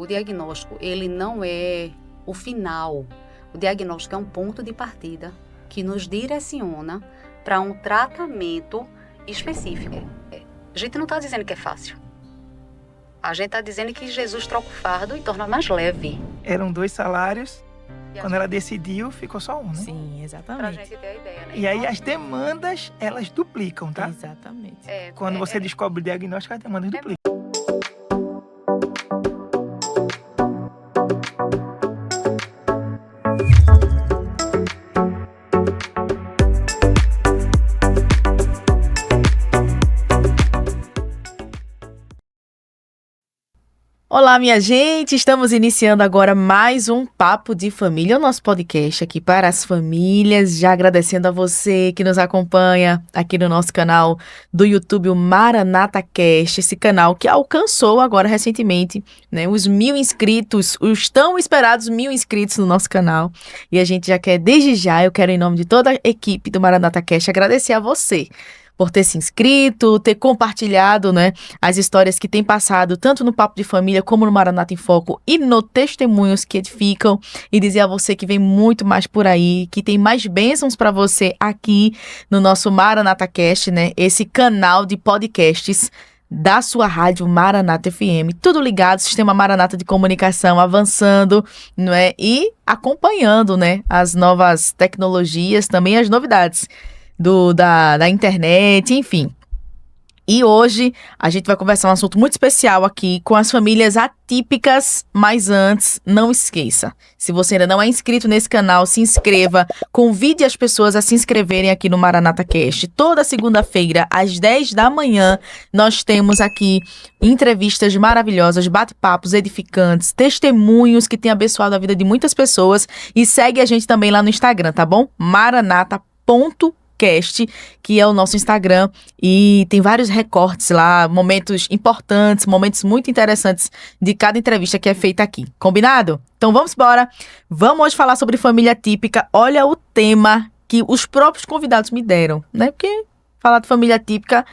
O diagnóstico, ele não é o final. O diagnóstico é um ponto de partida que nos direciona para um tratamento específico. A gente não está dizendo que é fácil. A gente está dizendo que Jesus troca o fardo e torna mais leve. Eram 2 salários, quando ela decidiu, ficou só um, né? Sim, exatamente. Pra gente ter a ideia, né? E aí as demandas, elas duplicam, tá? Exatamente. Quando você descobre o diagnóstico, as demandas duplicam. Olá, minha gente! Estamos iniciando agora mais um Papo de Família, o nosso podcast aqui para as famílias. Já agradecendo a você que nos acompanha aqui no nosso canal do YouTube, o Maranata Cast, esse canal que alcançou agora recentemente, né, os 1.000 inscritos, os tão esperados 1.000 inscritos no nosso canal. E a gente já quer, desde já, eu quero em nome de toda a equipe do Maranata Cast agradecer a você por ter se inscrito, ter compartilhado, né, as histórias que tem passado, tanto no Papo de Família, como no Maranata em Foco, e no Testemunhos que Edificam, e dizer a você que vem muito mais por aí, que tem mais bênçãos para você aqui no nosso Maranata Cast, né, esse canal de podcasts da sua rádio Maranata FM, tudo ligado, sistema Maranata de comunicação avançando, não é? E acompanhando, né, as novas tecnologias, também as novidades da internet, enfim. E hoje a gente vai conversar um assunto muito especial aqui com as famílias atípicas, mas antes, não esqueça, se você ainda não é inscrito nesse canal, se inscreva, convide as pessoas a se inscreverem aqui no Maranata Cast. Toda segunda-feira, às 10 da manhã, nós temos aqui entrevistas maravilhosas, bate-papos edificantes, testemunhos que têm abençoado a vida de muitas pessoas, e segue a gente também lá no Instagram, tá bom? maranata.cast, que é o nosso Instagram, e tem vários recortes lá, momentos importantes, momentos muito interessantes de cada entrevista que é feita aqui. Combinado? Então vamos embora. Vamos hoje falar sobre família típica. Olha o tema que os próprios convidados me deram, né? Porque falar de família típica,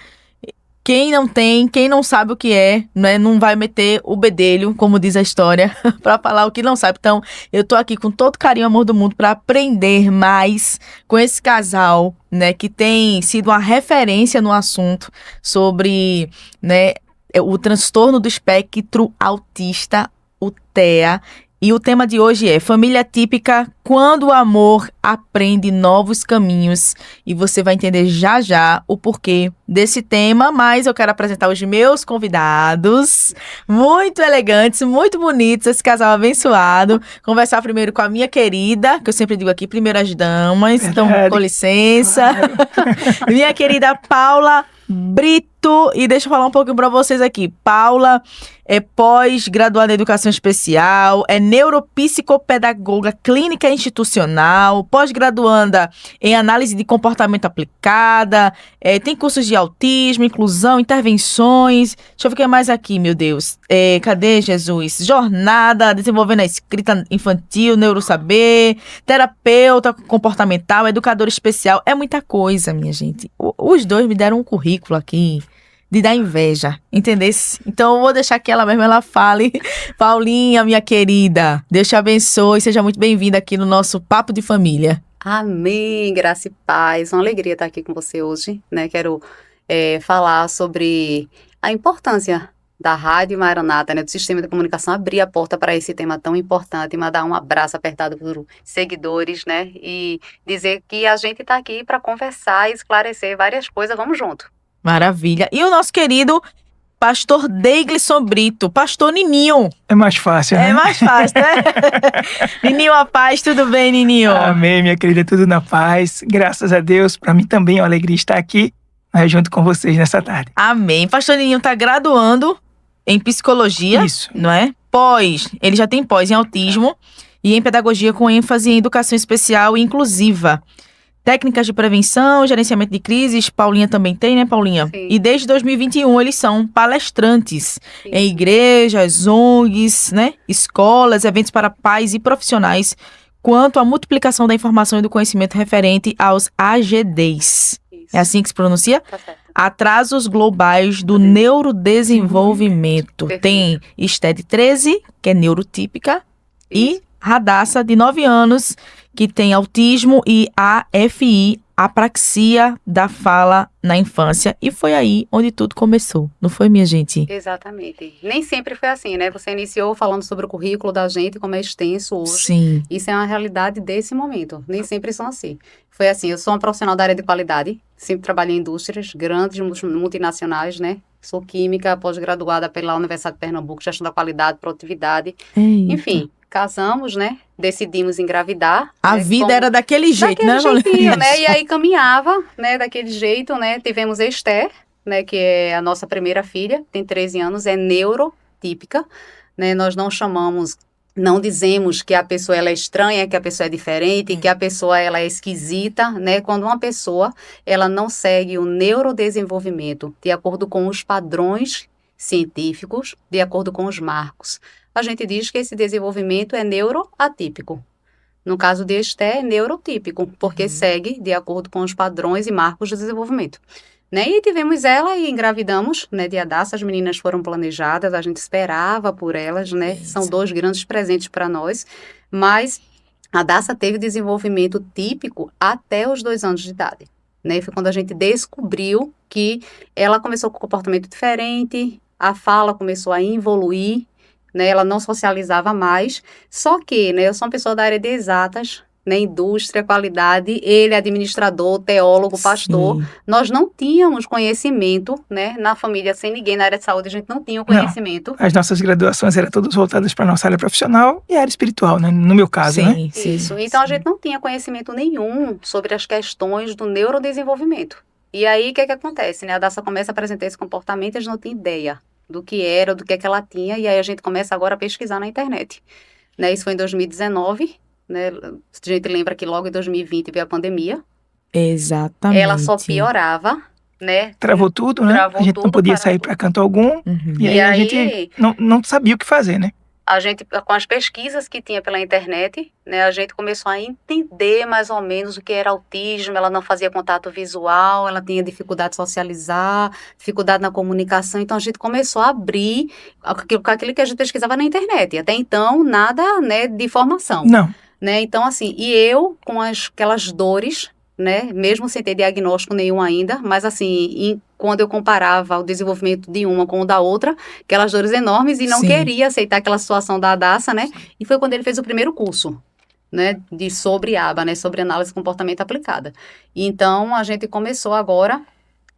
quem não tem, quem não sabe o que é, né, não vai meter o bedelho, como diz a história, para falar o que não sabe. Então, eu tô aqui com todo carinho e amor do mundo para aprender mais com esse casal, né, que tem sido uma referência no assunto sobre, né, o transtorno do espectro autista, o TEA. E o tema de hoje é família típica, quando o amor aprende novos caminhos. E você vai entender já já o porquê desse tema, mas eu quero apresentar os meus convidados, muito elegantes, muito bonitos, esse casal abençoado. Conversar primeiro com a minha querida, que eu sempre digo aqui, primeiro as damas, então com licença. Claro. Minha querida Paula Brito, e deixa eu falar um pouquinho para vocês aqui. Paula é pós-graduada em Educação Especial, é neuropsicopedagoga clínica institucional, pós-graduanda em Análise de Comportamento Aplicada, tem cursos de autismo, inclusão, intervenções. Deixa eu ver o que mais aqui, meu Deus. Cadê, Jesus? Jornada, desenvolvendo a escrita infantil, neurosaber, terapeuta comportamental, educador especial. É muita coisa, minha gente. Os dois me deram um currículo aqui de dar inveja, entendesse? Então eu vou deixar que ela mesma ela fale. Paulinha, minha querida, Deus te abençoe, seja muito bem-vinda aqui no nosso Papo de Família. Amém, graça e paz, uma alegria estar aqui com você hoje, né? Quero falar sobre a importância da Rádio Maranata, né, do sistema de comunicação, abrir a porta para esse tema tão importante, mandar um abraço apertado para os seguidores, né, e dizer que a gente está aqui para conversar e esclarecer várias coisas, vamos junto. Maravilha. E o nosso querido pastor Deiglisson Brito, pastor Nininho. É mais fácil, né? É mais fácil, né? Nininho, a paz, tudo bem, Nininho? Amém, minha querida, tudo na paz. Graças a Deus, para mim também é uma alegria estar aqui, junto com vocês nessa tarde. Amém. Pastor Nininho está graduando em psicologia, isso, não é? Ele já tem pós em autismo e em pedagogia com ênfase em educação especial e inclusiva. Técnicas de prevenção, gerenciamento de crises, Paulinha também tem, né, Paulinha? Sim. E desde 2021 eles são palestrantes em igrejas, ONGs, né, escolas, eventos para pais e profissionais, quanto à multiplicação da informação e do conhecimento referente aos AGDs. Isso. É assim que se pronuncia? Tá certo. Atrasos globais do neurodesenvolvimento. Perfeito. Tem STED 13, que é neurotípica, e Radassa, de 9 anos, que tem autismo, e AFI, apraxia da fala na infância. E foi aí onde tudo começou, não foi, minha gente? Exatamente. Nem sempre foi assim, né? Você iniciou falando sobre o currículo da gente, como é extenso hoje. Sim. Isso é uma realidade desse momento. Nem sempre são assim. Foi assim, eu sou uma profissional da área de qualidade, sempre trabalhei em indústrias grandes, multinacionais, né? Sou química, pós-graduada pela Universidade de Pernambuco, gestão da qualidade, produtividade. Eita. Enfim, casamos, né? Decidimos engravidar. A né? vida era daquele jeito, Daquele né, jeitinho, Valéria? né? E aí caminhava, né? Daquele jeito, né? Tivemos a Esther, né? Que é a nossa primeira filha, tem 13 anos, é neurotípica, né? Nós não dizemos que a pessoa ela é estranha, que a pessoa é diferente, que a pessoa ela é esquisita, né? Quando uma pessoa ela não segue o neurodesenvolvimento de acordo com os padrões científicos, de acordo com os marcos. A gente diz que esse desenvolvimento é neuroatípico. No caso de Esther, é neurotípico, porque segue de acordo com os padrões e marcos de desenvolvimento. Né? E tivemos ela e engravidamos, né, de Hadassa. As meninas foram planejadas, a gente esperava por elas, né? Isso. São 2 grandes presentes para nós, mas a Hadassa teve desenvolvimento típico até os 2 anos de idade. Né? Foi quando a gente descobriu que ela começou com um comportamento diferente, a fala começou a evoluir, né? Ela não socializava mais, só que, né, eu sou uma pessoa da área de exatas, né, indústria, qualidade, ele é administrador, teólogo, pastor. Sim. Nós não tínhamos conhecimento, né, na família, sem ninguém na área de saúde, a gente não tinha o conhecimento. As nossas graduações eram todas voltadas para a nossa área profissional e área espiritual, né? No meu caso, né? Sim, sim. Isso, então a sim. gente não tinha conhecimento nenhum sobre as questões do neurodesenvolvimento. E aí, o que acontece, né? A Hadassa começa a apresentar esse comportamento e a gente não tinha ideia do que era, do que é que ela tinha, e aí a gente começa agora a pesquisar na internet. Né? Isso foi em 2019, né? A gente lembra que logo em 2020 veio a pandemia. Exatamente. Ela só piorava, né? Travou tudo, né? Travou A gente não tudo, podia parou sair tudo. para canto algum. Uhum. E aí a gente não sabia o que fazer, né? A gente, com as pesquisas que tinha pela internet, né, a gente começou a entender mais ou menos o que era autismo. Ela não fazia contato visual, ela tinha dificuldade de socializar, dificuldade na comunicação. Então, a gente começou a abrir aquilo que a gente pesquisava na internet. Até então, nada, né, de formação. Não. Né? Então, assim, e eu com aquelas dores, né, mesmo sem ter diagnóstico nenhum ainda, mas assim, quando eu comparava o desenvolvimento de uma com o da outra, aquelas dores enormes, e não Sim. queria aceitar aquela situação da Hadassa, né, e foi quando ele fez o primeiro curso, né, sobre ABA, né, sobre análise de comportamento aplicada. E então, a gente começou agora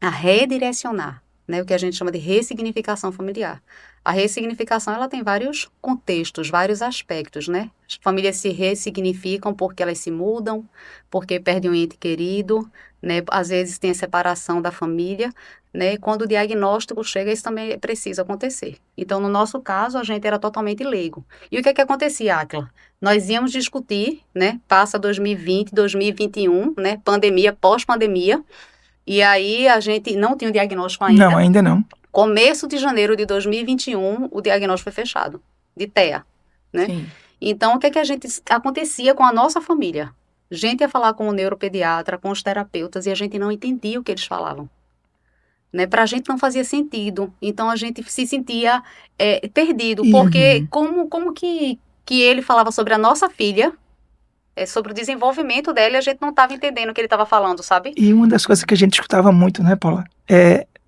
a redirecionar, né, o que a gente chama de ressignificação familiar. A ressignificação, ela tem vários contextos, vários aspectos, né? As famílias se ressignificam porque elas se mudam, porque perdem um ente querido, né? Às vezes tem a separação da família, né? Quando o diagnóstico chega, isso também precisa acontecer. Então, no nosso caso, a gente era totalmente leigo. E o que acontecia, Áquila? Nós íamos discutir, né? Passa 2020, 2021, né? Pandemia, pós-pandemia, e aí a gente não tinha o diagnóstico ainda. Não, ainda não. Começo de janeiro de 2021, o diagnóstico foi fechado, de TEA, né? Sim. Então, o que acontecia com a nossa família? A gente ia falar com o neuropediatra, com os terapeutas, e a gente não entendia o que eles falavam. Né? Para a gente não fazia sentido. Então, a gente se sentia perdido, porque como que ele falava sobre a nossa filha, sobre o desenvolvimento dela, e a gente não estava entendendo o que ele estava falando, sabe? E uma das coisas que a gente escutava muito, né, Paula?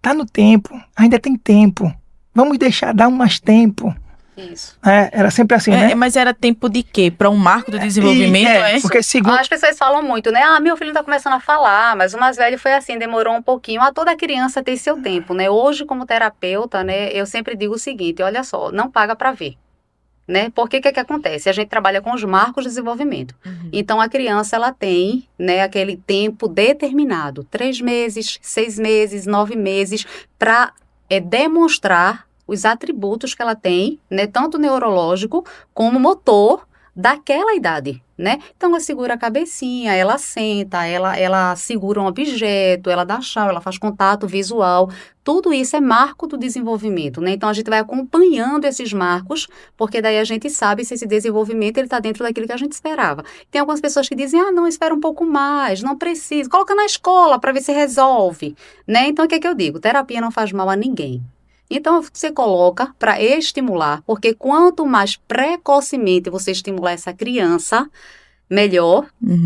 Tá no tempo, ainda tem tempo. Vamos deixar dar mais tempo. Isso. Era sempre assim, né? Mas era tempo de quê? Para um marco do desenvolvimento, Porque segundo... As pessoas falam muito, né? Meu filho tá começando a falar, mas o mais velho foi assim, demorou um pouquinho. Toda criança tem seu tempo, né? Hoje, como terapeuta, né, eu sempre digo o seguinte, olha só, não paga para ver. Né? Porque o que acontece? A gente trabalha com os marcos de desenvolvimento. Então, a criança, ela tem, né, aquele tempo determinado, 3 meses, 6 meses, 9 meses, para demonstrar os atributos que ela tem, né, tanto neurológico como motor, daquela idade, né? Então, ela segura a cabecinha, ela senta, ela segura um objeto, ela dá tchau, ela faz contato visual. Tudo isso é marco do desenvolvimento, né? Então, a gente vai acompanhando esses marcos, porque daí a gente sabe se esse desenvolvimento ele está dentro daquilo que a gente esperava. Tem algumas pessoas que dizem, não, espera um pouco mais, não precisa, coloca na escola para ver se resolve, né? Então, o que é que eu digo? Terapia não faz mal a ninguém. Então, você coloca para estimular, porque quanto mais precocemente você estimular essa criança, melhor.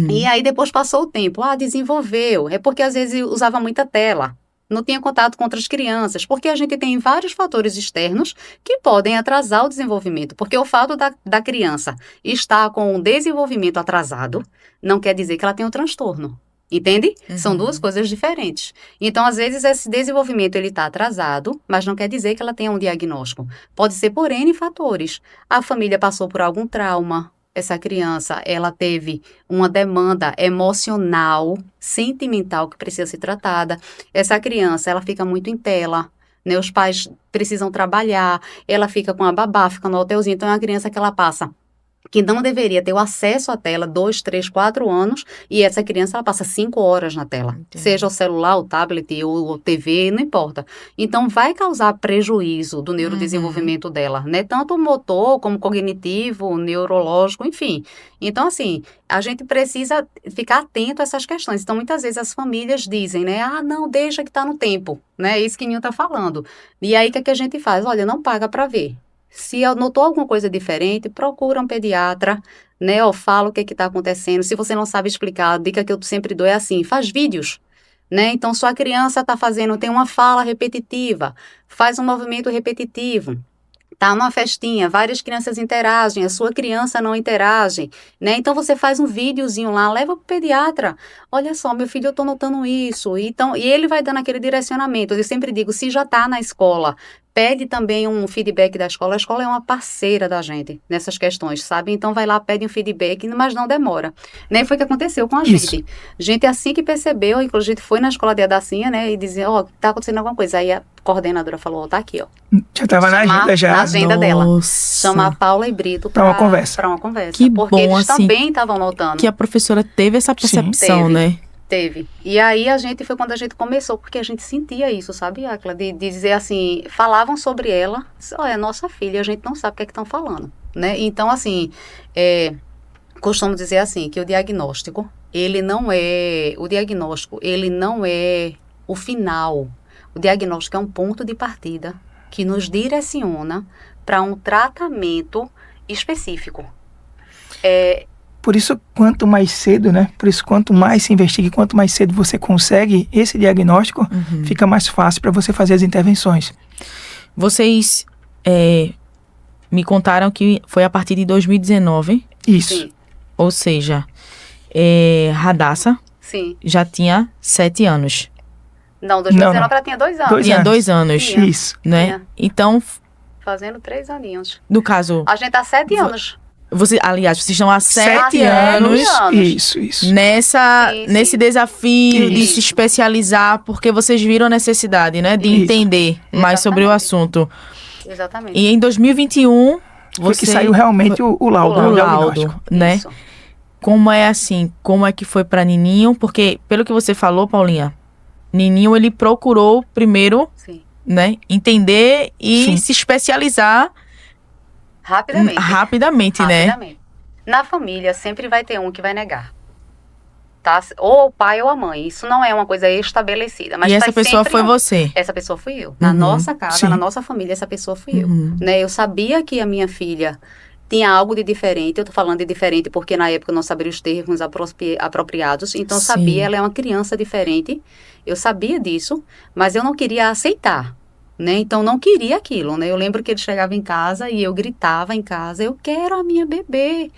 E aí, depois passou o tempo, desenvolveu. É porque, às vezes, usava muita tela, não tinha contato com outras crianças, porque a gente tem vários fatores externos que podem atrasar o desenvolvimento, porque o fato da criança estar com o desenvolvimento atrasado não quer dizer que ela tem um transtorno. Entende? São duas coisas diferentes. Então, às vezes, esse desenvolvimento ele está atrasado, mas não quer dizer que ela tenha um diagnóstico. Pode ser por N fatores. A família passou por algum trauma. Essa criança, ela teve uma demanda emocional, sentimental que precisa ser tratada. Essa criança, ela fica muito em tela, né? Os pais precisam trabalhar, ela fica com a babá, fica no hotelzinho. Então, é uma criança que ela passa, que não deveria ter o acesso à tela 2, 3, 4 anos, e essa criança ela passa 5 horas na tela. Entendi. Seja o celular, o tablet ou TV, não importa. Então, vai causar prejuízo do neurodesenvolvimento dela, né? Tanto motor, como cognitivo, neurológico, enfim. Então, assim, a gente precisa ficar atento a essas questões. Então, muitas vezes as famílias dizem, né? Não, deixa que tá no tempo, né? Isso que Ninho tá falando. E aí, o que é que a gente faz? Olha, não paga para ver. Se notou alguma coisa diferente, procura um pediatra, né? Ou fala o que está acontecendo. Se você não sabe explicar, a dica que eu sempre dou é assim, faz vídeos, né? Então, sua criança está tem uma fala repetitiva, faz um movimento repetitivo. Tá numa festinha, várias crianças interagem, a sua criança não interage, né? Então, você faz um videozinho lá, leva pro pediatra. Olha só, meu filho, eu tô notando isso. Então, e ele vai dando aquele direcionamento. Eu sempre digo, se já tá na escola, pede também um feedback da escola. A escola é uma parceira da gente nessas questões, sabe? Então, vai lá, pede um feedback, mas não demora. Né? Foi o que aconteceu com a gente. Gente, assim que percebeu, inclusive, a gente foi na escola de Adacinha, né? E dizia, tá acontecendo alguma coisa. Aí a coordenadora falou, tá aqui, ó. Já estava na agenda já. Na agenda dela. Chamar a Paula e Brito para uma conversa. Para uma conversa. Que porque bom, eles assim, também estavam notando. Que a professora teve essa percepção, né? Teve. E aí foi quando a gente começou, porque a gente sentia isso, sabe, Akla? De dizer assim, falavam sobre ela, olha, nossa filha, a gente não sabe o que é que estão falando, né? Então, assim, costumo dizer assim, que o diagnóstico, ele não é o final. O diagnóstico é um ponto de partida que nos direciona para um tratamento específico. Por isso, quanto mais cedo, né? Por isso, quanto mais se investiga, quanto mais cedo você consegue esse diagnóstico, fica mais fácil para você fazer as intervenções. Vocês me contaram que foi a partir de 2019. Isso. Sim. Ou seja, Radassa já tinha 7 anos. Não, 2019 ela tinha 2 anos. Tinha 2 anos. Isso. Né? Tinha. Então... Fazendo 3 aninhos. No caso... A gente tá 7 anos. Aliás, vocês estão há 7 anos. Isso. Nesse desafio de se especializar, porque vocês viram a necessidade, né? De entender mais sobre o assunto. Exatamente. E em 2021... Foi que saiu realmente o laudo, né? Isso. Como é que foi para Nininho? Porque, pelo que você falou, Paulinha, Nininho, ele procurou primeiro, né, entender e se especializar rapidamente, né? Na família, sempre vai ter um que vai negar. Tá? Ou o pai ou a mãe. Isso não é uma coisa estabelecida. Mas e essa pessoa foi você? Essa pessoa fui eu. Na nossa casa, na nossa família, essa pessoa fui eu. Né? Eu sabia que a minha filha tinha algo de diferente. Eu tô falando de diferente porque na época eu não sabia os termos apropriados. Então eu sabia, ela é uma criança diferente. Eu sabia disso, mas eu não queria aceitar. Né? Então não queria aquilo, né? Eu lembro que ele chegava em casa e eu gritava em casa, eu quero a minha bebê.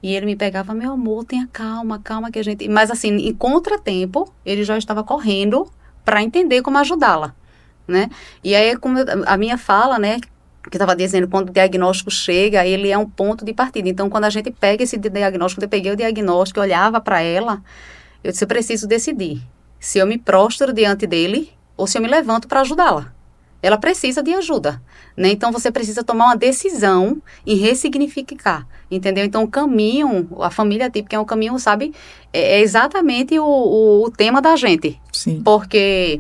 E ele me pegava, meu amor, tenha calma que a gente... Mas assim, em contratempo, ele já estava correndo para entender como ajudá-la, né? E aí, como a minha fala, né, que eu estava dizendo, quando o diagnóstico chega, ele é um ponto de partida. Então, quando a gente pega esse diagnóstico, quando eu peguei o diagnóstico, eu olhava para ela, eu disse, eu preciso decidir se eu me prostro diante dele ou se eu me levanto para ajudá-la. ela precisa de ajuda, né? Então, você precisa tomar uma decisão e ressignificar, entendeu? Então, o caminho, a família típica é um caminho, sabe? É exatamente o tema da gente. Sim. Porque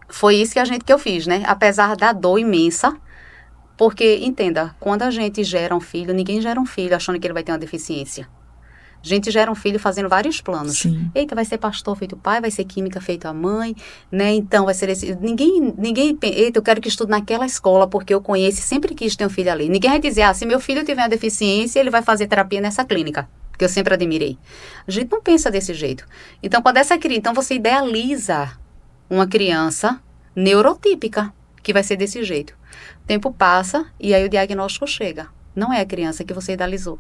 foi isso que eu fiz, né? Apesar da dor imensa, porque, entenda, quando a gente gera um filho, ninguém gera um filho achando que ele vai ter uma deficiência. A gente gera um filho fazendo vários planos. Sim. Eita, vai ser pastor feito o pai, vai ser química feito a mãe, né? Então vai ser esse. Eita, eu quero que estude naquela escola, porque eu conheço e sempre quis ter um filho ali. Ninguém vai dizer, se meu filho tiver uma deficiência, ele vai fazer terapia nessa clínica, que eu sempre admirei. A gente não pensa desse jeito. Então, quando então você idealiza uma criança neurotípica, que vai ser desse jeito. O tempo passa e aí o diagnóstico chega. Não é a criança que você idealizou,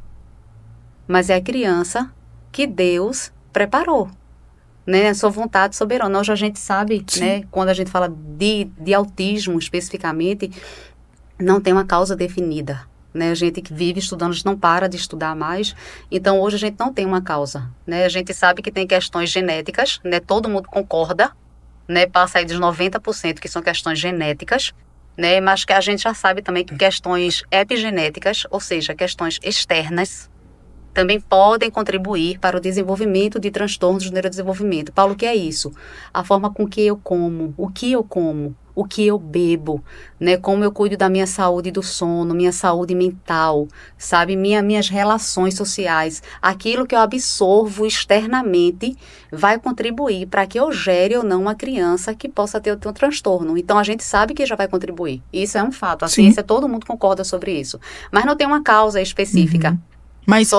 mas é a criança que Deus preparou, né? A sua vontade soberana. Hoje a gente sabe, né? Quando a gente fala de autismo especificamente, não tem uma causa definida, né? A gente que vive estudando, a gente não para de estudar mais. Então, hoje a gente não tem uma causa, né? A gente sabe que tem questões genéticas, né? Todo mundo concorda, né? Passa aí dos 90% que são questões genéticas, né? Mas que a gente já sabe também que questões epigenéticas, ou seja, questões externas, também podem contribuir para o desenvolvimento de transtornos do neurodesenvolvimento. Paulo, o que é isso? A forma com que eu como, o que eu bebo, né? Como eu cuido da minha saúde do sono, minha saúde mental, sabe? Minhas relações sociais. Aquilo que eu absorvo externamente vai contribuir para que eu gere ou não uma criança que possa ter um transtorno. Então, a gente sabe que já vai contribuir. Isso é um fato. A ciência, todo mundo concorda sobre isso. Mas não tem uma causa específica. Uhum. Mas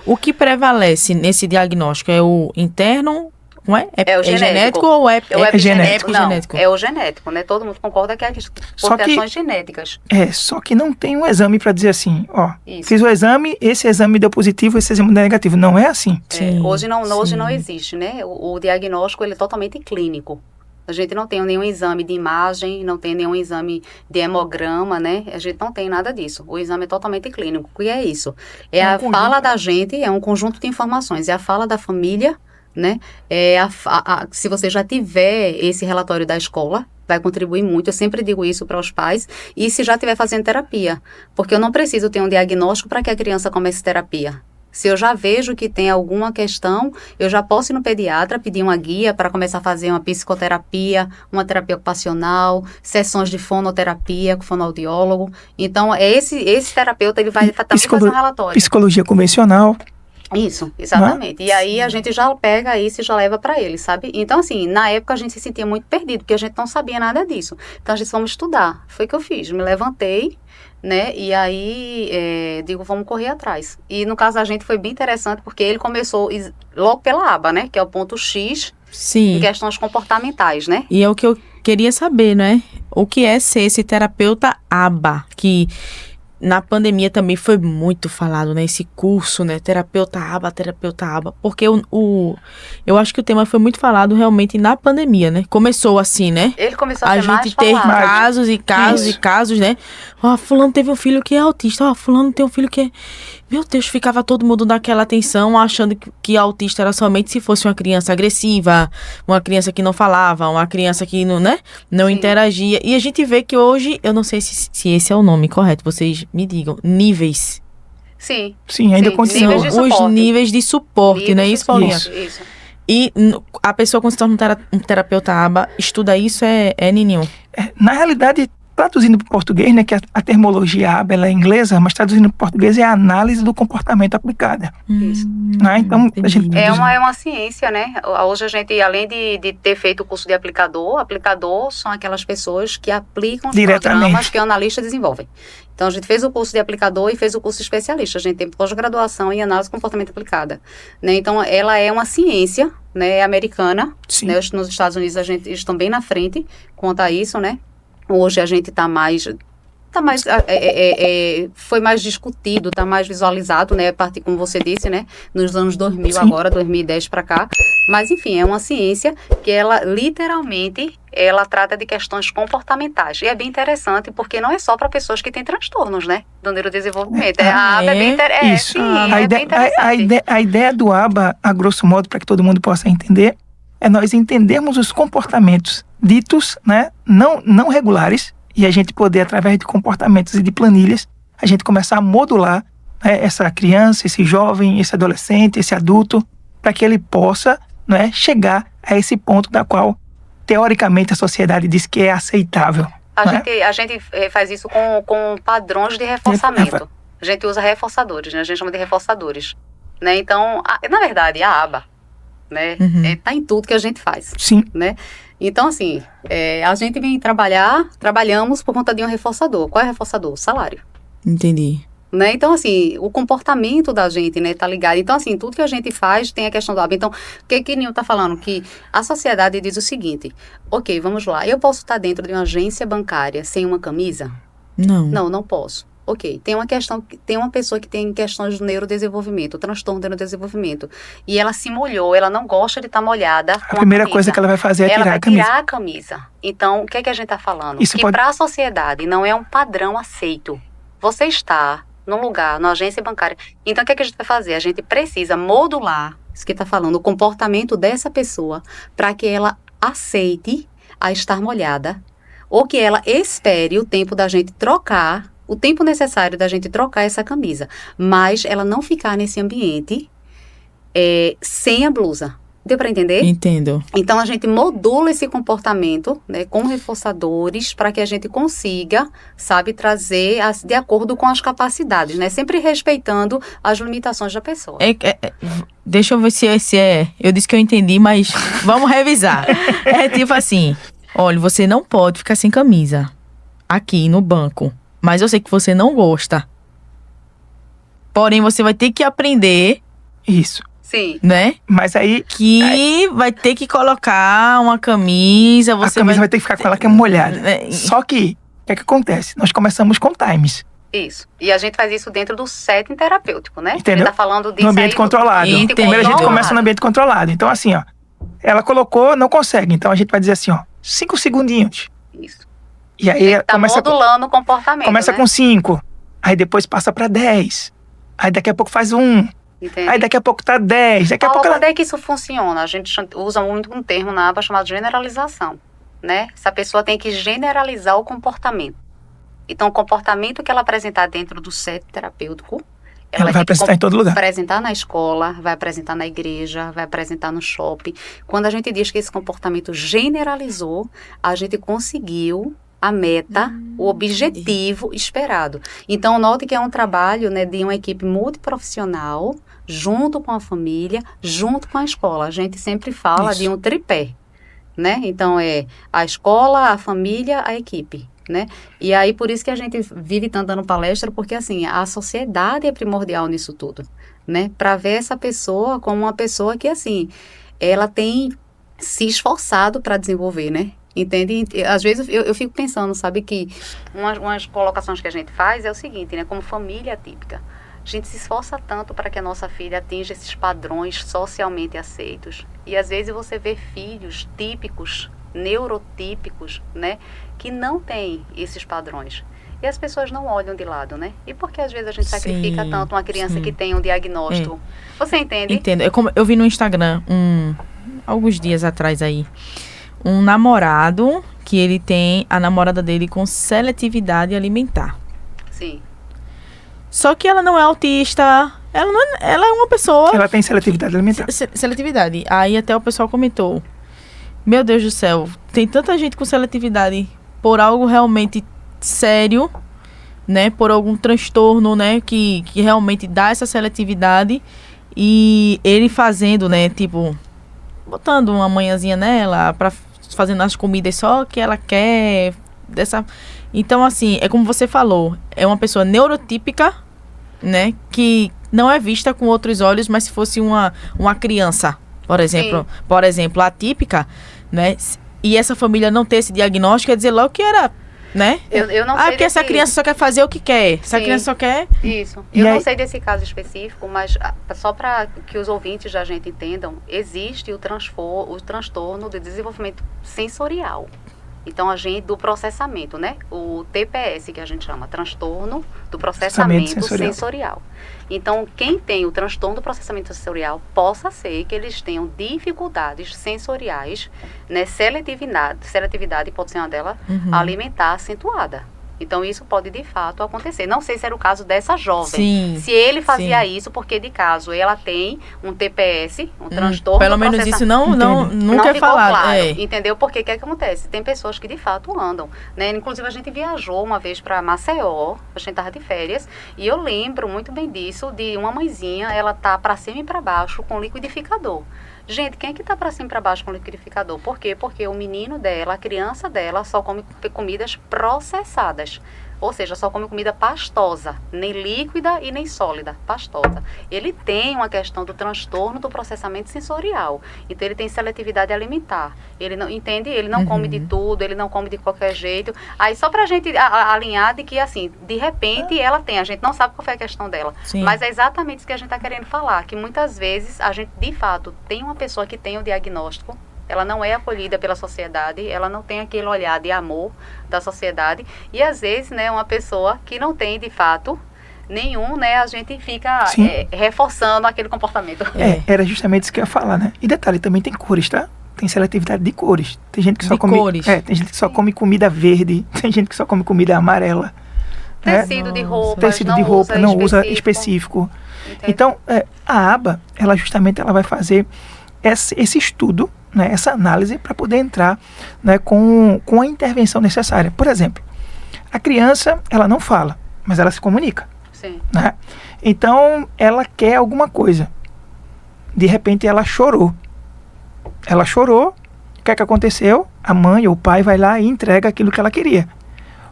o que prevalece nesse diagnóstico é o interno, não é? É o genético ou é genético? Não, genético? É o genético, né? Todo mundo concorda que é por questões genéticas. Só que não tem um exame para dizer assim, Isso. Fiz o exame, esse exame deu positivo, esse exame deu negativo. Não é assim. Hoje não existe, né? O diagnóstico, ele é totalmente clínico. A gente não tem nenhum exame de imagem, não tem nenhum exame de hemograma, né? A gente não tem nada disso. O exame é totalmente clínico. O que é isso? É a fala da gente, é um conjunto de informações. É a fala da família, né? Se você já tiver esse relatório da escola, vai contribuir muito. Eu sempre digo isso para os pais. E se já estiver fazendo terapia. Porque eu não preciso ter um diagnóstico para que a criança comece terapia. Se eu já vejo que tem alguma questão, eu já posso ir no pediatra, pedir uma guia para começar a fazer uma psicoterapia, uma terapia ocupacional, sessões de fonoterapia com fonoaudiólogo. Então, esse terapeuta, ele vai também fazer um relatório. Psicologia convencional. Isso, exatamente. E aí a gente já pega isso e já leva para ele, sabe? Então, assim, na época a gente se sentia muito perdido, porque a gente não sabia nada disso. Então, a gente vamos estudar. Foi o que eu fiz. Me levantei, né? E aí, digo, vamos correr atrás. E no caso da gente foi bem interessante, porque ele começou logo pela aba, né? Que é o ponto X. Sim. Em questões comportamentais, né? E é o que eu queria saber, né? O que é ser esse terapeuta aba, que na pandemia também foi muito falado, né? Esse curso, né? Terapeuta aba. Porque eu acho que o tema foi muito falado realmente na pandemia, né? Começou assim, né? Ele começou a ser mais gente ter falado, casos e casos e casos, né? Fulano teve um filho que é autista. Fulano tem um filho que é... Meu Deus, ficava todo mundo naquela atenção, achando que autista era somente se fosse uma criança agressiva, uma criança que não falava, uma criança que não interagia. E a gente vê que hoje, eu não sei se esse é o nome correto, vocês me digam, níveis. Sim, ainda continua. Os níveis de suporte, não é isso, Paulinha? Isso. E a pessoa, quando se torna um terapeuta aba, estuda isso, Nininho? Na realidade, traduzindo para o português, né, que a termologia aba ela é inglesa, mas traduzindo para o português é a análise do comportamento aplicada. Isso. Né? Então, a gente... é uma ciência, né? Hoje a gente, além de ter feito o curso de aplicador são aquelas pessoas que aplicam os programas que o analista desenvolve. Então, a gente fez o curso de aplicador e fez o curso de especialista. A gente tem pós-graduação em análise do comportamento aplicada. Né? Então, ela é uma ciência, né, americana. Né? Nos Estados Unidos, eles estão bem na frente quanto a isso, né? Hoje a gente foi mais discutido, está mais visualizado, né, a partir, como você disse, né, nos anos 2000 agora, 2010 para cá, mas enfim, é uma ciência que ela, literalmente, ela trata de questões comportamentais, e é bem interessante, porque não é só para pessoas que têm transtornos, né, do neurodesenvolvimento, bem interessante. A ideia do aba, a grosso modo, para que todo mundo possa entender, é nós entendermos os comportamentos ditos, né, não regulares, e a gente poder, através de comportamentos e de planilhas, a gente começar a modular, né, essa criança, esse jovem, esse adolescente, esse adulto, para que ele possa, né, chegar a esse ponto da qual, teoricamente, a sociedade diz que é aceitável. A gente faz isso com padrões de reforçamento. A gente usa reforçadores, né? A gente chama de reforçadores. Né? Então, na verdade, a aba, né? Tá em tudo que a gente faz. Sim. Né? Então, assim, a gente vem trabalhamos por conta de um reforçador. Qual é o reforçador? Salário. Entendi. Né? Então, assim, o comportamento da gente, né, tá ligado. Então, assim, tudo que a gente faz tem a questão do hábito. Então, o que Nil tá falando? Que a sociedade diz o seguinte: ok, vamos lá, eu posso estar dentro de uma agência bancária sem uma camisa? Não. Não posso. Ok, tem uma pessoa que tem questões do neurodesenvolvimento, transtorno do neurodesenvolvimento, e ela se molhou, ela não gosta de estar molhada. A primeira coisa que ela vai fazer é tirar a camisa. Ela vai tirar a camisa. Então, o que a gente tá falando? Isso que para a sociedade não é um padrão aceito. Você está num lugar, numa agência bancária. Então, o que a gente vai fazer? A gente precisa modular, isso que está falando, o comportamento dessa pessoa para que ela aceite a estar molhada ou que ela espere o tempo da gente trocar, o tempo necessário da gente trocar essa camisa, mas ela não ficar nesse ambiente sem a blusa. Deu para entender? Entendo. Então, a gente modula esse comportamento, né, com reforçadores para que a gente consiga, sabe, trazer de acordo com as capacidades, né? Sempre respeitando as limitações da pessoa. Deixa eu ver se é... Eu disse que eu entendi, mas vamos revisar. É tipo assim, olha, você não pode ficar sem camisa aqui no banco, mas eu sei que você não gosta. Porém, você vai ter que aprender... Isso. Sim. Né? Mas aí... Que vai ter que colocar uma camisa... A camisa vai ter que ficar com ela que é molhada. Só que, o que acontece? Nós começamos com times. Isso. E a gente faz isso dentro do setting terapêutico, né? Entendeu? A gente tá falando disso no ambiente controlado. Primeiro a gente começa no ambiente controlado. Então, assim, ó. Ela colocou, não consegue. Então, a gente vai dizer assim, ó. 5 segundinhos. Isso. E aí tá modulando o comportamento, começa, né? Com 5. Aí depois passa pra 10. Aí daqui a pouco faz 1. Entendi. Aí daqui a pouco tá 10. Daqui a pouco quando é que isso funciona? A gente usa muito um termo na aba chamado generalização, né? Essa pessoa tem que generalizar o comportamento. Então, o comportamento que ela apresentar dentro do set terapêutico, ela vai apresentar em todo lugar. Vai apresentar na escola, vai apresentar na igreja, vai apresentar no shopping. Quando a gente diz que esse comportamento generalizou, a gente conseguiu a meta, o objetivo esperado. Então, note que é um trabalho, né, de uma equipe multiprofissional, junto com a família, junto com a escola. A gente sempre fala de um tripé, né? Então, é a escola, a família, a equipe, né? E aí, por isso que a gente vive tanto dando palestra, porque, assim, a sociedade é primordial nisso tudo, né? Para ver essa pessoa como uma pessoa que, assim, ela tem se esforçado para desenvolver, né? Entende? Às vezes eu fico pensando, sabe, que umas colocações que a gente faz é o seguinte, né? Como família típica, a gente se esforça tanto para que a nossa filha atinja esses padrões socialmente aceitos. E às vezes você vê filhos típicos, neurotípicos, né? Que não têm esses padrões. E as pessoas não olham de lado, né? E por que às vezes a gente sacrifica tanto uma criança que tem um diagnóstico? Você entende? Entendo. Eu vi no Instagram, alguns dias atrás aí, um namorado que ele tem a namorada dele com seletividade alimentar. Sim. Só que ela não é autista, ela é uma pessoa... Ela tem seletividade alimentar. Seletividade. Aí até o pessoal comentou, meu Deus do céu, tem tanta gente com seletividade por algo realmente sério, né? Por algum transtorno, né? Que realmente dá essa seletividade. E ele fazendo, né? Tipo, botando uma manhãzinha nela, fazendo as comidas só que ela quer. Então, assim, é como você falou, é uma pessoa neurotípica, né? Que não é vista com outros olhos, mas se fosse uma criança, por exemplo, atípica, né? E essa família não ter esse diagnóstico, quer dizer logo que era, né? Eu não sei porque essa criança só quer fazer o que quer. Essa criança só quer... Isso. Eu não sei desse caso específico, mas só para que os ouvintes da gente entendam, existe o transtorno de desenvolvimento sensorial, Então, a gente, do processamento, né? O TPS, que a gente chama, transtorno do processamento sensorial. Então, quem tem o transtorno do processamento sensorial, possa ser que eles tenham dificuldades sensoriais, né? Seletividade pode ser uma delas, alimentar acentuada. Então, isso pode, de fato, acontecer. Não sei se era o caso dessa jovem. Sim, se ele fazia isso, porque, de caso, ela tem um TPS, um transtorno pelo menos isso nunca é falado. Claro, entendeu? Porque o que acontece? Tem pessoas que, de fato, andam. Né? Inclusive, a gente viajou uma vez para Maceió, a gente estava de férias, e eu lembro muito bem disso, de uma mãezinha, ela tá para cima e para baixo com liquidificador. Gente, quem é que tá para cima e para baixo com liquidificador? Por quê? Porque o menino dela, a criança dela, só come comidas processadas. Ou seja, só come comida pastosa, nem líquida e nem sólida, pastosa. Ele tem uma questão do transtorno do processamento sensorial. Então, ele tem seletividade alimentar. Ele não, entende? Ele não come de tudo, ele não come de qualquer jeito. Aí, só pra gente alinhar de que, assim, de repente, ela tem. A gente não sabe qual foi a questão dela. Sim. Mas é exatamente isso que a gente está querendo falar. Que muitas vezes, a gente, de fato, tem uma pessoa que tem o diagnóstico, ela não é acolhida pela sociedade, ela não tem aquele olhar de amor da sociedade, e às vezes, né, uma pessoa que não tem, de fato, nenhum, né, a gente fica reforçando aquele comportamento. Era justamente isso que eu ia falar, né? E detalhe, também tem cores, tá? Tem seletividade de cores. Tem gente que só come cores. Tem gente que só come comida verde, tem gente que só come comida amarela. Tecido de roupa, não usa específico. Então, a aba, ela justamente ela vai fazer esse estudo, né, essa análise para poder entrar, né, com a intervenção necessária. Por exemplo, a criança, ela não fala, mas ela se comunica. Sim. Né? Então, ela quer alguma coisa. De repente, ela chorou. O que é que aconteceu? A mãe ou o pai vai lá e entrega aquilo que ela queria.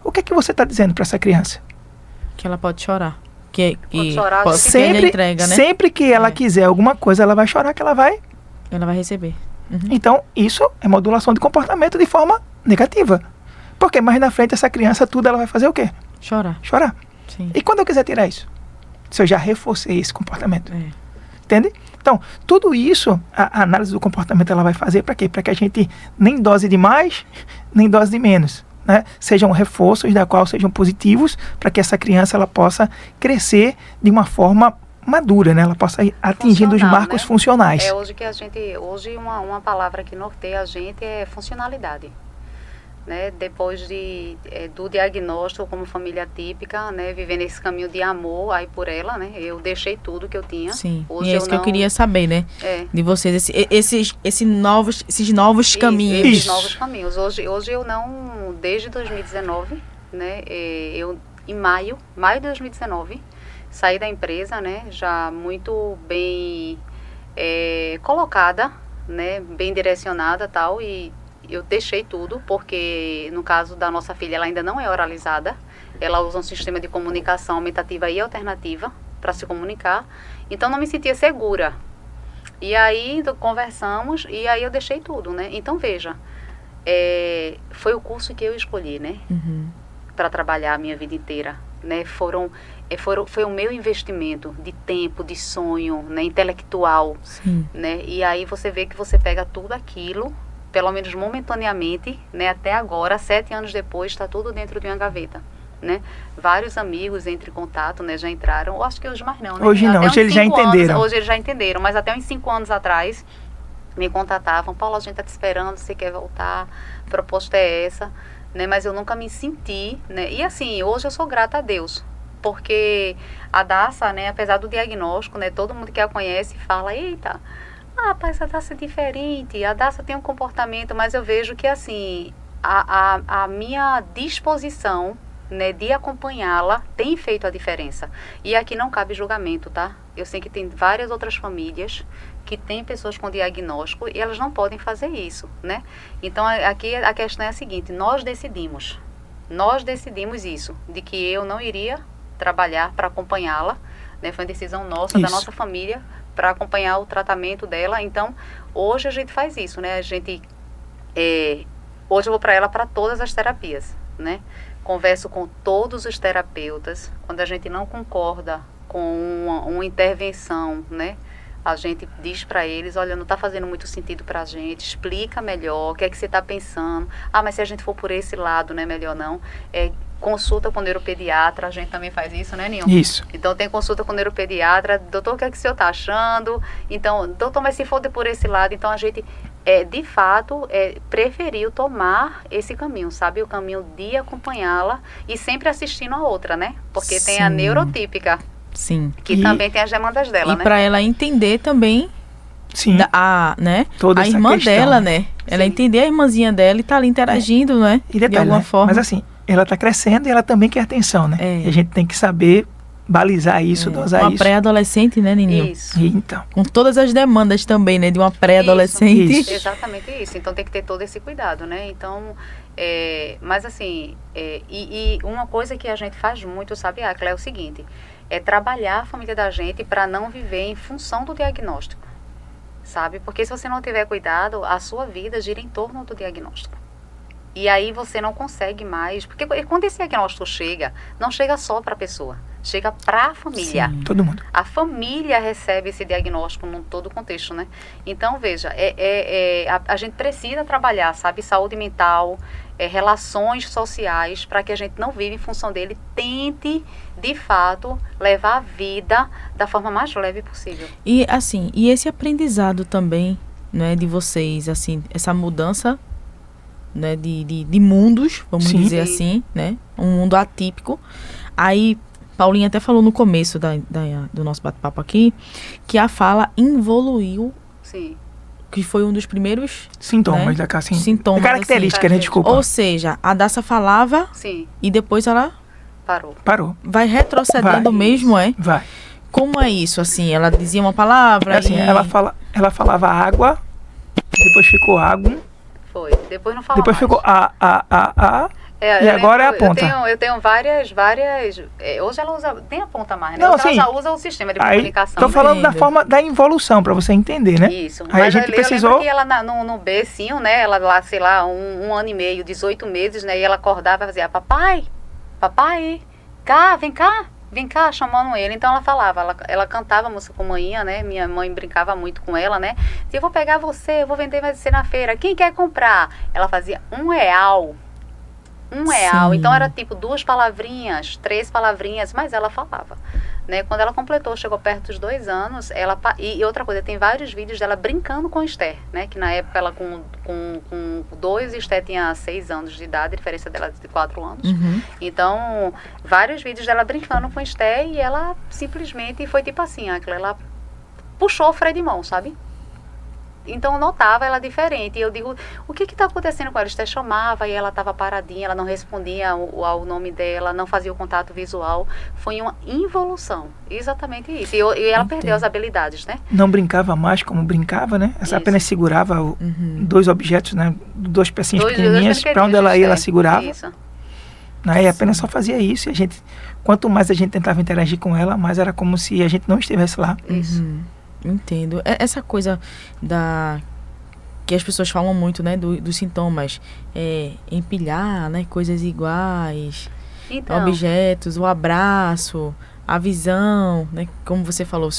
O que é que você está dizendo para essa criança? Que ela pode chorar. Pode chorar, sempre que ela quiser alguma coisa, ela vai chorar, que ela vai receber. Então, isso é modulação de comportamento de forma negativa. Porque mais na frente, essa criança, ela vai fazer o quê? Chorar. Sim. E quando eu quiser tirar isso? Se eu já reforcei esse comportamento. Entende? Então, tudo isso, a análise do comportamento, ela vai fazer para quê? Para que a gente nem dose de mais, nem dose de menos. Né? Sejam reforços da qual sejam positivos, para que essa criança ela possa crescer de uma forma madura, né? Ela possa ir atingindo os marcos, né? Funcionais. Hoje uma palavra que norteia a gente é funcionalidade. Né? Depois do diagnóstico como família típica, né? Vivendo esse caminho de amor aí por ela, né? Eu deixei tudo que eu tinha. Sim, hoje e é isso que eu queria saber, né? De vocês, esses novos caminhos. Esses novos caminhos. Hoje eu não, desde 2019, né? Em maio de 2019, saí da empresa, né? Já muito bem colocada, né? Bem direcionada e tal, e eu deixei tudo, porque no caso da nossa filha, ela ainda não é oralizada. Ela usa um sistema de comunicação aumentativa e alternativa para se comunicar. Então, não me sentia segura. E aí, conversamos, e aí eu deixei tudo, né? Então, veja, foi o curso que eu escolhi, né? Para trabalhar a minha vida inteira, né? Foi o meu investimento de tempo, de sonho, né? Intelectual. Sim. Né? E aí, você vê que você pega tudo aquilo, pelo menos momentaneamente, né, até agora, 7 anos depois, está tudo dentro de uma gaveta, né? Vários amigos entram em contato, né, já entraram, eu acho que hoje mais não, né? Hoje não, hoje eles já entenderam. Hoje eles já entenderam, mas até uns 5 anos atrás, me contatavam, Paulo, a gente está te esperando, você quer voltar, a proposta é essa, né? Mas eu nunca me senti, né? E assim, hoje eu sou grata a Deus, porque a Daça, né, apesar do diagnóstico, né, todo mundo que a conhece fala, eita, rapaz, a Daça é diferente, a Daça tem um comportamento, mas eu vejo que, assim, a minha disposição, né, de acompanhá-la tem feito a diferença. E aqui não cabe julgamento, tá? Eu sei que tem várias outras famílias que têm pessoas com diagnóstico e elas não podem fazer isso, né? Então, aqui a questão é a seguinte, nós decidimos isso, de que eu não iria trabalhar para acompanhá-la, né? Foi uma decisão nossa, da nossa família, para acompanhar o tratamento dela. Então, hoje a gente faz isso, né? Hoje eu vou para ela para todas as terapias, né? Converso com todos os terapeutas. Quando a gente não concorda com uma intervenção, né? a gente diz para eles, olha, não está fazendo muito sentido para a gente, explica melhor, o que é que você está pensando. Ah, mas se a gente for por esse lado, não é melhor não. Consulta com o neuropediatra, a gente também faz isso, né, Ninho? Isso. Então, tem consulta com o neuropediatra, doutor, o que é que o senhor está achando? Então, doutor, mas se for por esse lado, então a gente, de fato, preferiu tomar esse caminho, sabe? O caminho de acompanhá-la e sempre assistindo a outra, né? Porque tem a neurotípica, Sim. que também tem as demandas dela, né? E para ela entender também Sim. Né? Toda a essa irmã questão, dela, né? Ela Sim. entender a irmãzinha dela e tá ali interagindo, né? E detalhe, de alguma né? forma. Mas assim, ela está crescendo e ela também quer atenção, né? E a gente tem que saber balizar isso, dosar uma isso. pré-adolescente, né, Nininho? Isso. E, então. Com todas as demandas também, né? De uma pré-adolescente. Isso. Exatamente isso. Então tem que ter todo esse cuidado, né? Então, mas assim, e uma coisa que a gente faz muito, sabe, Akla, é o seguinte, é trabalhar a família da gente para não viver em função do diagnóstico, sabe? Porque se você não tiver cuidado, a sua vida gira em torno do diagnóstico. E aí você não consegue mais, porque quando esse diagnóstico chega, não chega só para a pessoa, chega para a família. Sim. Todo mundo. A família recebe esse diagnóstico num todo o contexto, né? Então, veja, a gente precisa trabalhar, sabe, saúde mental, relações sociais, para que a gente não viva em função dele, tente, de fato, levar a vida da forma mais leve possível. E, assim, e esse aprendizado também, né, de vocês, assim, essa mudança, né, de mundos, vamos Sim. dizer assim, né? Um mundo atípico. Aí, Paulinha até falou no começo do nosso bate-papo aqui, que a fala evoluiu, Sim. que foi um dos primeiros Sintomas, né? da assim, Sintomas, característica, assim. né? Desculpa. Ou seja, a Daça falava Sim, e depois ela parou. vai retrocedendo Vai. mesmo, é? Vai. Como é isso, assim? Ela dizia uma palavra Assim, e... ela falava água, depois ficou água, Foi. Depois não falava depois mais. ficou a. E eu agora é a lembro, ponta. Eu tenho várias. Hoje ela usa, nem a ponta mais, né? Não, Hoje assim, ela já usa o sistema de Aí, comunicação. tô falando da Entendo. forma da involução, pra você entender, né? Isso. Aí a Mas gente eu precisou. lembro que ela no bercinho, né? Ela lá, sei lá, um ano e meio, 18 meses, né? E ela acordava e fazia, papai, vem cá, chamando ele. Então ela falava, ela cantava música com manhã, né? Minha mãe brincava muito com ela, né? Dizia, eu vou pegar você, eu vou vender você na feira. Quem quer comprar? Ela fazia R$1. R$1. Sim. Então era tipo 2 palavrinhas, 3 palavrinhas, mas ela falava. Né? Quando ela completou, chegou perto dos 2 anos, e outra coisa, tem vários vídeos dela brincando com Esther, né? Que na época ela com 2 e Esther tinha 6 anos de idade, a diferença dela de 4 anos. Uhum. Então, vários vídeos dela brincando com Esther e ela simplesmente foi tipo assim, ela puxou o freio de mão, sabe? Então eu notava ela diferente. E eu digo, o que está acontecendo com ela? Esther chamava e ela estava paradinha, ela não respondia ao nome dela, não fazia o contato visual. Foi uma involução. Exatamente isso. E ela perdeu as habilidades, né? Não brincava mais como brincava, né? Ela Isso. apenas segurava dois objetos, né? 2 pecinhas Dois pequenininhas, para onde ela ia, ela segurava. Isso. Né? E apenas só fazia isso. E a gente, quanto mais a gente tentava interagir com ela, mais era como se a gente não estivesse lá. Isso. Entendo. Essa coisa que as pessoas falam muito, né, dos sintomas, empilhar, né, coisas iguais, Então, objetos, o abraço, a visão, né, como você falou,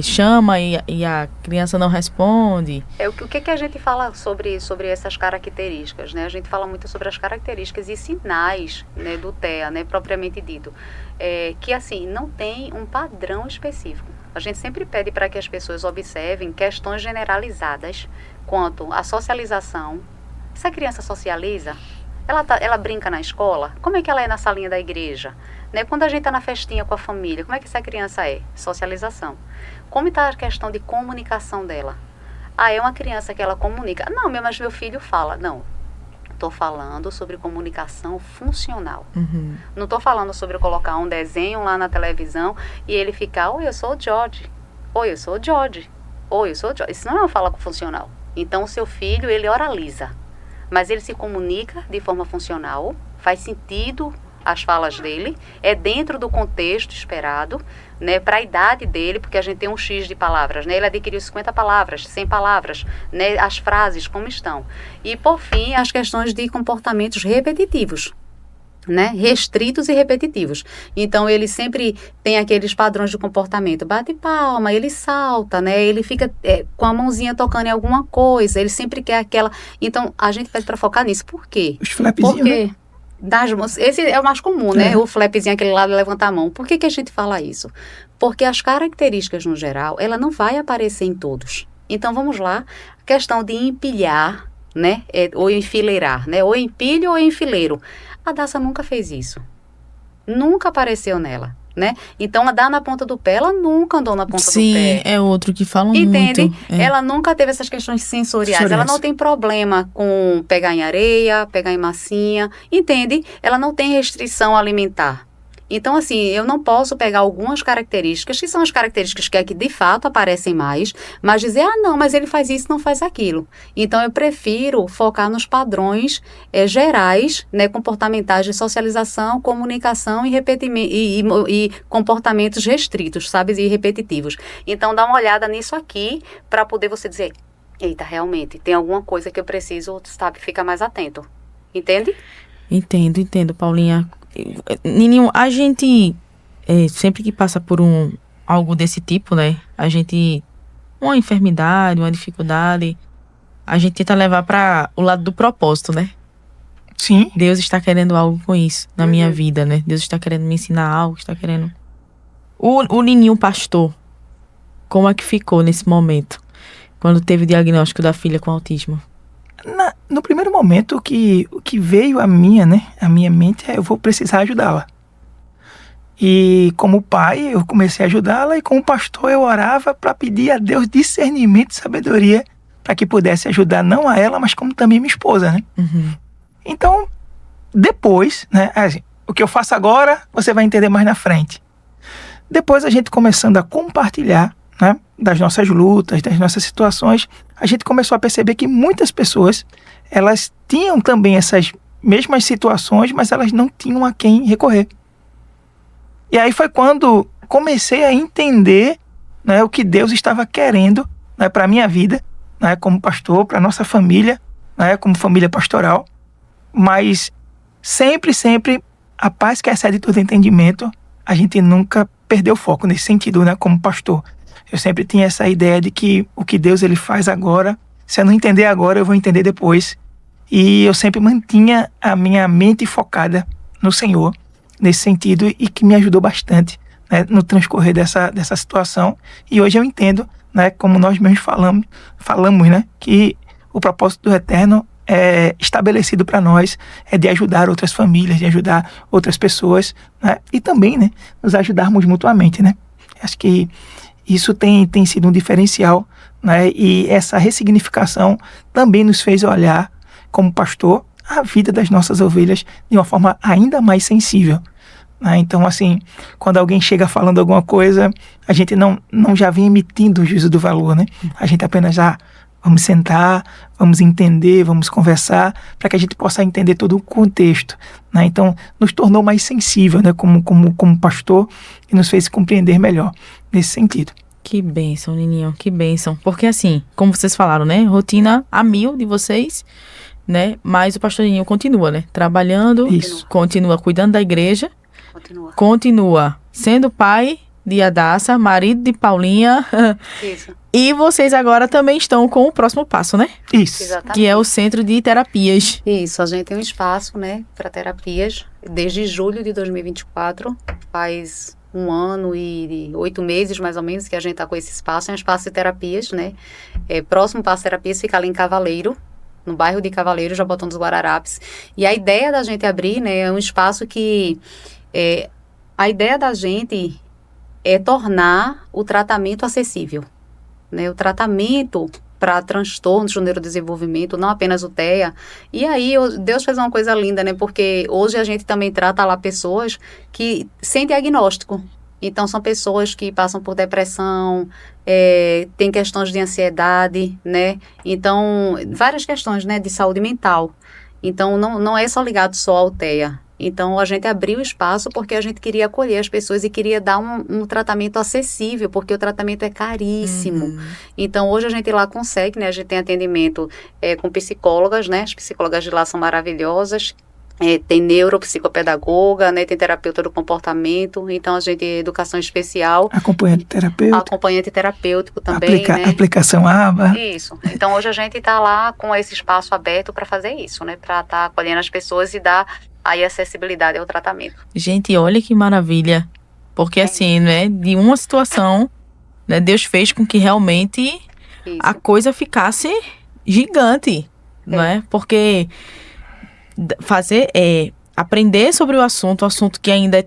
chama e a criança não responde. o que a gente fala sobre essas características, né? A gente fala muito sobre as características e sinais, né, do TEA, né, propriamente dito. Que, assim, não tem um padrão específico. A gente sempre pede para que as pessoas observem questões generalizadas quanto à socialização. Essa criança socializa? Ela brinca na escola? Como é que ela é na salinha da igreja? Né? Quando a gente está na festinha com a família, como é que essa criança é? Socialização. Como está a questão de comunicação dela? É uma criança que ela comunica. Não, mas meu filho fala. Não, estou falando sobre comunicação funcional. Uhum. Não estou falando sobre colocar um desenho lá na televisão e ele ficar, oi, eu sou o George. Oi, eu sou o George. Oi, eu sou o George. Isso não é uma fala funcional. Então, o seu filho, ele oraliza. Mas ele se comunica de forma funcional, faz sentido as falas dele, é dentro do contexto esperado, né, para a idade dele, porque a gente tem um X de palavras, né, ele adquiriu 50 palavras, 100 palavras, né, as frases como estão. E, por fim, as questões de comportamentos repetitivos, né, restritos e repetitivos. Então, ele sempre tem aqueles padrões de comportamento. Bate palma, ele salta, né? Ele fica com a mãozinha tocando em alguma coisa. Ele sempre quer aquela... Então, a gente pede para focar nisso. Por quê? Os flapzinhos, Porque né? das mãos... Esse é o mais comum, né? O flapzinho, aquele lado, levanta a mão. Por que a gente fala isso? Porque as características, no geral, ela não vai aparecer em todos. Então, vamos lá. A questão de empilhar, né? Ou enfileirar, né? Ou empilho ou enfileiro. A Daça nunca fez isso. Nunca apareceu nela, né? Então, a dar na ponta do pé, ela nunca andou na ponta do pé. Sim, é outro que falam Entende? muito. Ela nunca teve essas questões sensoriais. Ela não tem problema com pegar em areia, pegar em massinha. Entende? Ela não tem restrição alimentar. Então, assim, eu não posso pegar algumas características, que são as características que aqui de fato aparecem mais, mas dizer, não, mas ele faz isso, não faz aquilo. Então, eu prefiro focar nos padrões gerais, né, comportamentais de socialização, comunicação e comportamentos restritos, sabe, e repetitivos. Então, dá uma olhada nisso aqui, para poder você dizer, eita, realmente, tem alguma coisa que eu preciso, sabe, ficar mais atento. Entende? Entendo, Paulinha. Nininho, a gente sempre que passa por algo desse tipo, né? Uma enfermidade, uma dificuldade, a gente tenta levar para o lado do propósito, né? Sim. Deus está querendo algo com isso na minha vida, né? Deus está querendo me ensinar algo, está querendo... O Nininho pastor, como é que ficou nesse momento? Quando teve o diagnóstico da filha com autismo? No primeiro momento, o que veio à minha mente eu vou precisar ajudá-la. E como pai, eu comecei a ajudá-la, e como pastor eu orava para pedir a Deus discernimento e sabedoria para que pudesse ajudar não a ela, mas como também minha esposa, né? Uhum. Então, depois, né, assim, o que eu faço agora, você vai entender mais na frente. Depois a gente começando a compartilhar, né, das nossas lutas, das nossas situações, a gente começou a perceber que muitas pessoas, elas tinham também essas mesmas situações, mas elas não tinham a quem recorrer. E aí foi quando comecei a entender, né, o que Deus estava querendo, né, para a minha vida, né, como pastor, para a nossa família, né, como família pastoral. Mas sempre, a paz que excede todo entendimento, a gente nunca perdeu o foco nesse sentido, né, como pastor. Eu sempre tinha essa ideia de que o que Deus ele faz agora, se eu não entender agora, eu vou entender depois. E eu sempre mantinha a minha mente focada no Senhor, nesse sentido, e que me ajudou bastante, né, no transcorrer dessa situação. E hoje eu entendo, né, como nós mesmos falamos, né, que o propósito do Eterno é estabelecido para nós, é de ajudar outras famílias, de ajudar outras pessoas, né, e também, né, nos ajudarmos mutuamente, né. Acho que isso tem sido um diferencial, né, e essa ressignificação também nos fez olhar, como pastor, a vida das nossas ovelhas de uma forma ainda mais sensível, né? Então, assim, quando alguém chega falando alguma coisa, a gente não já vem emitindo o juízo do valor, né? A gente apenas vamos sentar, vamos entender, vamos conversar, para que a gente possa entender todo o contexto, né? Então, nos tornou mais sensível, né, como pastor, e nos fez compreender melhor nesse sentido. Que bênção, Nininho, que bênção. Porque assim, como vocês falaram, né, rotina a 1000 de vocês, né, mas o pastor Nininho continua, né, trabalhando, Isso. Continua cuidando da igreja, continua sendo pai de Adaça, marido de Paulinha. Isso. E vocês agora também estão com o próximo passo, né? Isso. Exatamente. Que é o Centro de Terapias. Isso, a gente tem um espaço, né, para terapias, desde julho de 2024, faz 1 ano e 8 meses, mais ou menos, que a gente está com esse espaço. É um espaço de terapias, né? Próximo Passo Terapias fica ali em Cavaleiro, no bairro de Cavaleiro, Jabotão dos Guararapes. E a ideia da gente abrir, né, é um espaço que... a ideia da gente é tornar o tratamento acessível, né? O tratamento para transtornos do neurodesenvolvimento, não apenas o TEA. E aí, Deus fez uma coisa linda, né? Porque hoje a gente também trata lá pessoas que sem diagnóstico. Então, são pessoas que passam por depressão, tem questões de ansiedade, né? Então, várias questões, né, de saúde mental. Então, não é só ligado só ao TEA. Então, a gente abriu espaço porque a gente queria acolher as pessoas e queria dar um tratamento acessível, porque o tratamento é caríssimo. Uhum. Então, hoje a gente lá consegue, né? A gente tem atendimento com psicólogas, né? As psicólogas de lá são maravilhosas. tem neuropsicopedagoga, né, tem terapeuta do comportamento, então a gente tem educação especial. Acompanhante terapêutico. Acompanhante terapêutico também, né? Aplicação ABA. Isso. Então hoje a gente está lá com esse espaço aberto para fazer isso, né? Para estar acolhendo as pessoas e dar aí acessibilidade ao tratamento. Gente, olha que maravilha. Porque assim, né, de uma situação, né, Deus fez com que realmente Isso. a coisa ficasse gigante, não é? Porque aprender sobre o assunto que ainda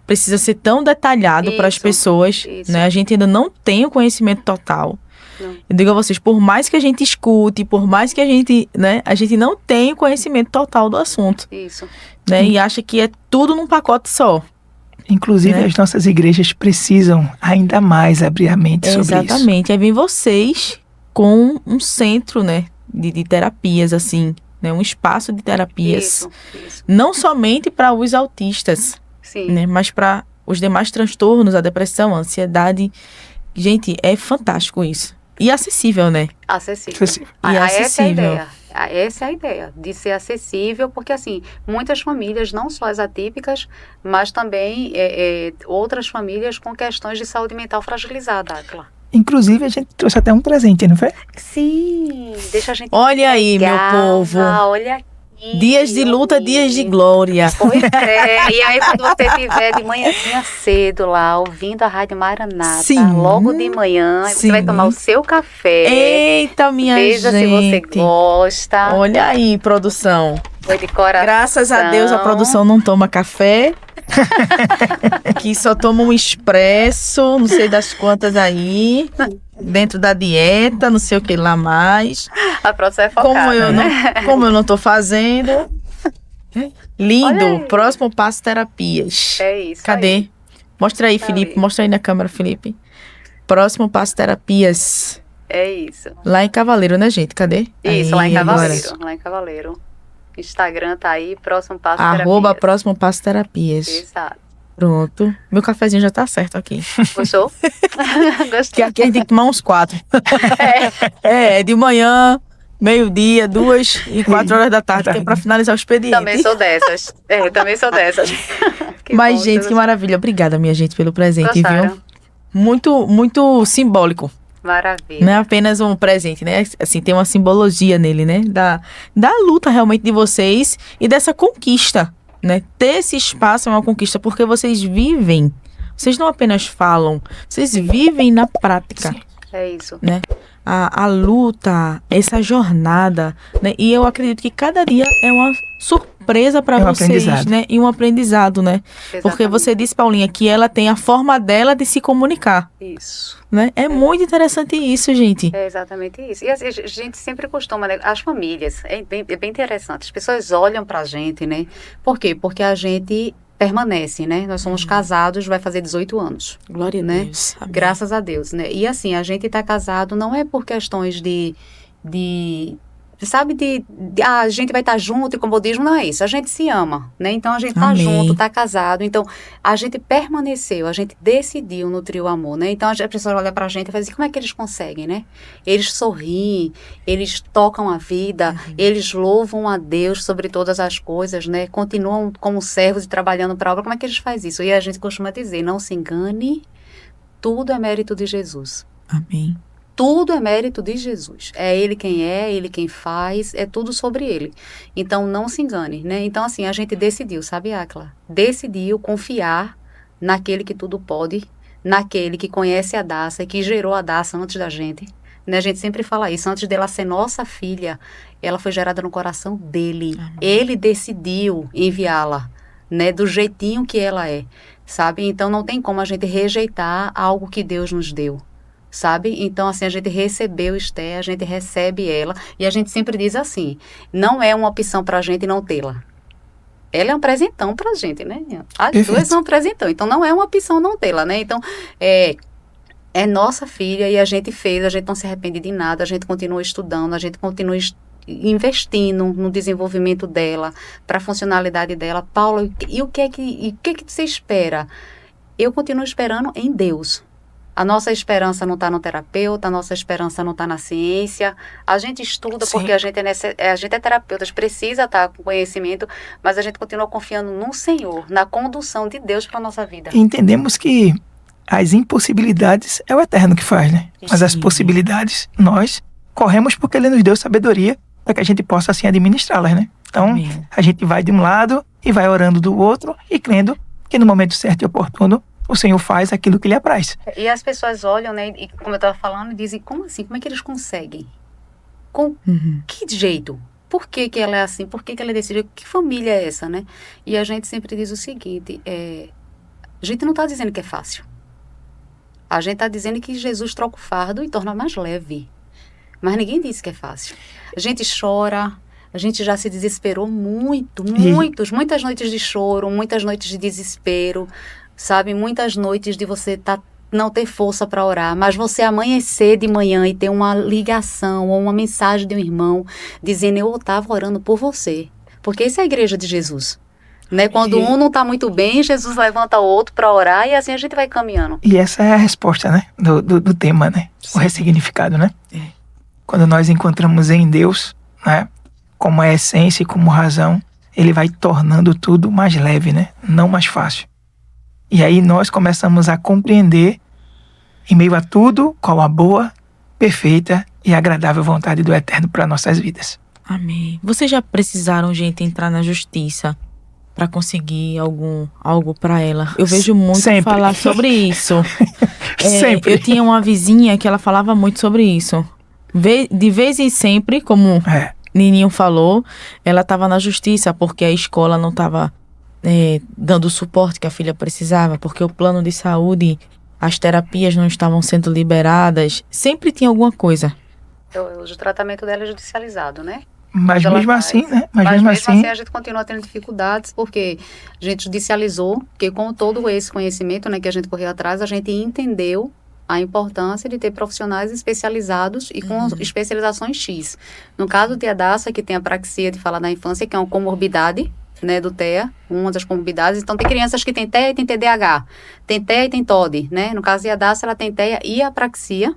precisa ser tão detalhado para as pessoas, né? A gente ainda não tem o conhecimento total. Não. Eu digo a vocês, por mais que a gente escute, por mais que a gente, né, a gente não tem o conhecimento total do assunto. Isso. Né? E acha que é tudo num pacote só. Inclusive, né? As nossas igrejas precisam ainda mais abrir a mente sobre isso. Exatamente. Aí vem vocês com um centro, né, de terapias, assim, né, um espaço de terapias. Isso. Não somente para os autistas, né, mas para os demais transtornos, a depressão, a ansiedade. Gente, é fantástico isso. E acessível, né? Acessível. E acessível. Essa é a ideia, de ser acessível, porque assim, muitas famílias, não só as atípicas, mas também outras famílias com questões de saúde mental fragilizada, Atla. Inclusive, a gente trouxe até um presente, não foi? Sim, deixa a gente... Olha aí, meu povo. Olha aqui. Dias de luta, dias de glória. Pois é. E aí, quando você estiver de manhãzinha cedo lá, ouvindo a Rádio Maranata, logo de manhã, você vai tomar o seu café. Eita, minha gente. Veja se você gosta. Olha aí, produção. Foi de coração. Graças a Deus, a produção não toma café. Que só toma um expresso, não sei das quantas aí. Dentro da dieta, não sei o que lá mais. A produção é focada, como eu não tô fazendo. Lindo. Próximo passo, terapias. É isso. Cadê? Aí. Mostra aí, Felipe. Mostra aí na câmera, Felipe. Próximo passo, terapias. É isso. Lá em Cavaleiro, né, gente? Cadê? Isso, aí, lá em Cavaleiro. Agora. Lá em Cavaleiro. Instagram tá aí, próximo passo, terapias. @próximo passo, terapias. Exato. Pronto. Meu cafezinho já tá certo aqui. Gostou? Gostou. Que aqui a gente tem que tomar uns 4. De manhã, meio-dia, 2 e 4 horas da tarde, que é pra finalizar o expediente. Também sou dessas. Eu também sou dessas. Mas, bom, gente, que maravilha. Obrigada, minha gente, pelo presente, gostaram? Viu? Muito, muito simbólico. Maravilha. Não é apenas um presente, né? Assim, tem uma simbologia nele, né? Da luta realmente de vocês e dessa conquista, né? Ter esse espaço é uma conquista porque vocês vivem. Vocês não apenas falam, vocês vivem na prática. Sim. É isso. Né? A luta, essa jornada, né? E eu acredito que cada dia é uma surpresa para vocês, né? E um aprendizado, né? Exatamente. Porque você disse, Paulinha, que ela tem a forma dela de se comunicar. Isso. Né? É muito interessante isso, gente. É exatamente isso. E a gente sempre costuma, né? As famílias, é bem interessante. As pessoas olham pra gente, né? Por quê? Porque a gente permanece, né? Nós somos casados, vai fazer 18 anos. Glória a né? Deus. Amém. Graças a Deus, né? E assim, a gente tá casado não é por questões de a gente vai estar junto e com o budismo, não é isso. A gente se ama, né? Então a gente tá junto, tá casado. Então a gente permaneceu, a gente decidiu nutrir o amor, né? Então a pessoa olha pra gente e fala assim, como é que eles conseguem, né? Eles sorriem, eles tocam a vida, eles louvam a Deus sobre todas as coisas, né? Continuam como servos e trabalhando para a obra. Como é que eles fazem isso? E a gente costuma dizer, não se engane, tudo é mérito de Jesus. Amém. Tudo é mérito de Jesus. É Ele quem faz, é tudo sobre Ele. Então, não se engane, né? Então, assim, a gente decidiu, sabe, Acla? Decidiu confiar naquele que tudo pode, naquele que conhece a Daça e que gerou a Daça antes da gente. Né? A gente sempre fala isso, antes dela ser nossa filha, ela foi gerada no coração dele. Amém. Ele decidiu enviá-la, né? Do jeitinho que ela é, sabe? Então, não tem como a gente rejeitar algo que Deus nos deu. Sabe? Então, assim, a gente recebeu Esté, a gente recebe ela, e a gente sempre diz assim, não é uma opção pra gente não tê-la. Ela é um presentão pra gente, né? As duas são um presentão, então não é uma opção não tê-la, né? Então, é nossa filha e a gente fez, a gente não se arrepende de nada, a gente continua estudando, a gente continua investindo no desenvolvimento dela, pra funcionalidade dela. Paula, e o que é que você espera? Eu continuo esperando em Deus. A nossa esperança não está no terapeuta, a nossa esperança não está na ciência. A gente estuda Sim. porque a gente é terapeuta, a gente precisa estar com conhecimento, mas a gente continua confiando no Senhor, na condução de Deus para a nossa vida. E entendemos que as impossibilidades é o Eterno que faz, né? Mas as Sim. possibilidades, nós corremos porque Ele nos deu sabedoria para que a gente possa, assim, administrá-las, né? Então, Amém. a gente vai de um lado e vai orando do outro e crendo que no momento certo e oportuno o Senhor faz aquilo que lhe apraz. E as pessoas olham, né, e como eu estava falando, dizem, como assim? Como é que eles conseguem? Com Uhum. que jeito? Por que que ela é assim? Por que que ela decidiu? Que família é essa, né? E a gente sempre diz o seguinte, a gente não está dizendo que é fácil. A gente está dizendo que Jesus troca o fardo e torna mais leve. Mas ninguém disse que é fácil. A gente chora, a gente já se desesperou muitas noites de choro, muitas noites de desespero, sabe? Muitas noites de você não ter força para orar, mas você amanhecer de manhã e ter uma ligação ou uma mensagem de um irmão dizendo, eu estava orando por você. Porque isso é a igreja de Jesus. Né? Quando um não está muito bem, Jesus levanta o outro para orar e assim a gente vai caminhando. E essa é a resposta, né? Do tema, né? Sim. O ressignificado, né? É. Quando nós encontramos em Deus, né? Como a essência e como razão, Ele vai tornando tudo mais leve, né? Não mais fácil. E aí nós começamos a compreender, em meio a tudo, qual a boa, perfeita e agradável vontade do Eterno para nossas vidas. Amém. Vocês já precisaram, gente, entrar na justiça para conseguir algo para ela? Eu vejo muito Sempre. falar sobre isso. Sempre. Eu tinha uma vizinha que ela falava muito sobre isso. De vez em sempre, como É. Nininho falou, ela estava na justiça porque a escola não estava dando o suporte que a filha precisava, porque o plano de saúde, as terapias não estavam sendo liberadas. Sempre tinha alguma coisa. O tratamento dela é judicializado, né? Mas ela mesmo faz. assim, né? Mas mesmo assim a gente continua tendo dificuldades, porque a gente judicializou, porque com todo esse conhecimento, né, que a gente correu atrás, a gente entendeu a importância de ter profissionais especializados e com especializações X. No caso de Hadassah, que tem a apraxia de fala da infância, que é uma comorbidade, né, do TEA, uma das comorbidades. Então, tem crianças que têm TEA e têm TDAH. Tem TEA e tem TOD, né? No caso de Hadassah, ela tem TEA e apraxia,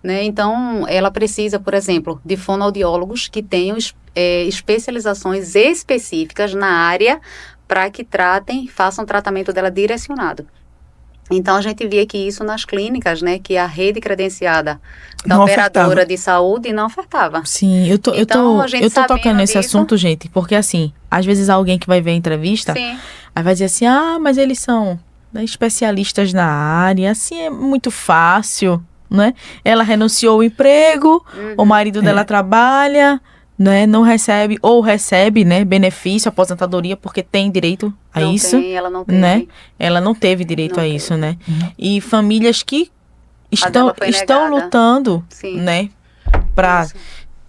né? Então, ela precisa, por exemplo, de fonoaudiólogos que tenham especializações específicas na área para que façam o tratamento dela direcionado. Então, a gente via que isso nas clínicas, né, que a rede credenciada da Não operadora ofertava. de saúde não ofertava. Sim, eu tô sabendo tocando nesse disso- assunto, gente, porque assim, às vezes alguém que vai ver a entrevista, Sim, aí vai dizer assim, mas eles são, né, especialistas na área, assim, é muito fácil, né? Ela renunciou ao emprego, o marido dela trabalha, né, não recebe, ou recebe, né, benefício, aposentadoria, porque tem direito a não isso, tem, ela não teve. né? Ela não teve direito Não a teve. isso, né? E famílias que estão dela foi negada. lutando, Sim. né, para Isso.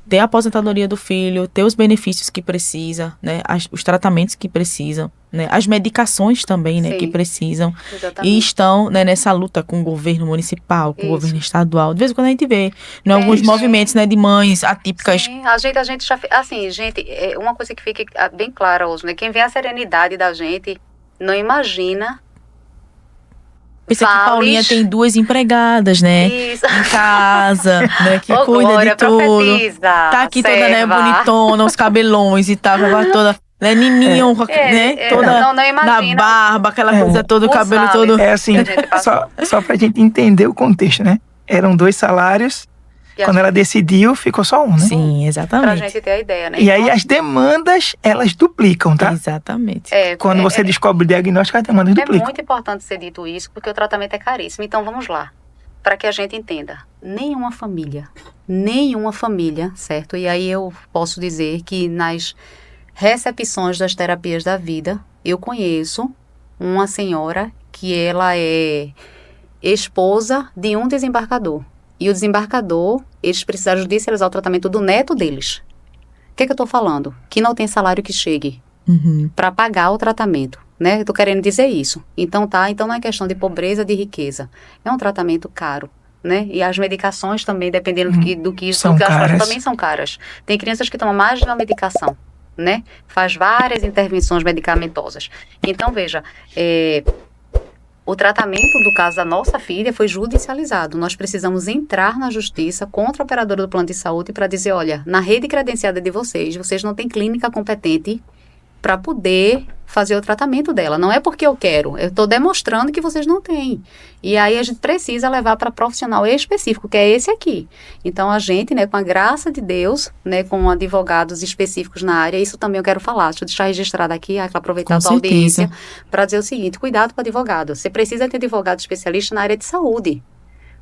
ter a aposentadoria do filho, ter os benefícios que precisa, né, os tratamentos que precisam, né, as medicações também, né, Sim. que precisam. Exatamente. E estão, né, nessa luta com o governo municipal, com o Isso. governo estadual. De vez em quando a gente vê, né, alguns Sim. movimentos, né, de mães atípicas. Sim, a gente já assim, gente, uma coisa que fica bem clara hoje, né? Quem vê a serenidade da gente não imagina. Pensa que Paulinha tem 2 empregadas, né, Isso. em casa, né, que Ô, cuida Glória, de tudo. profetiza, Tá aqui toda, né, serva. bonitona, os cabelões e tal, agora toda, né, Nininho, né, toda não na imagina. barba, aquela coisa toda, o O cabelo sabe. todo. É assim, A gente passou. só pra gente entender o contexto, né? Eram 2 salários, E a quando ela decidiu, ficou só um, né? Sim, Pra exatamente. gente ter a ideia, né? E aí as demandas, elas duplicam, tá? Exatamente. Quando você descobre o diagnóstico, as demandas É duplicam. muito importante ser dito isso, porque o tratamento é caríssimo. Então, vamos lá. Para que a gente entenda. Nenhuma família, certo? E aí eu posso dizer que nas recepções das terapias da vida, eu conheço uma senhora que ela é esposa de um desembargador. E o desembargador, eles precisaram judicializar o tratamento do neto deles. O que eu estou falando? Que não tem salário que chegue Uhum. para pagar o tratamento, né? Eu tô querendo dizer isso. Então não é questão de pobreza, de riqueza. É um tratamento caro, né? E as medicações também, dependendo do que São as caras. também são caras. Tem crianças que tomam mais de uma medicação, né? Faz várias intervenções medicamentosas. Então, veja, O tratamento do caso da nossa filha foi judicializado. Nós precisamos entrar na justiça contra a operadora do plano de saúde para dizer, olha, na rede credenciada de vocês não têm clínica competente para poder fazer o tratamento dela. Não é porque eu quero, eu estou demonstrando que vocês não têm. E aí a gente precisa levar para profissional específico, que é esse aqui. Então a gente, né, com a graça de Deus, né, com advogados específicos na área, isso também eu quero falar. Deixa eu deixar registrado aqui, aproveitar a tua audiência, para dizer o seguinte, cuidado com o advogado. Você precisa ter advogado especialista na área de saúde.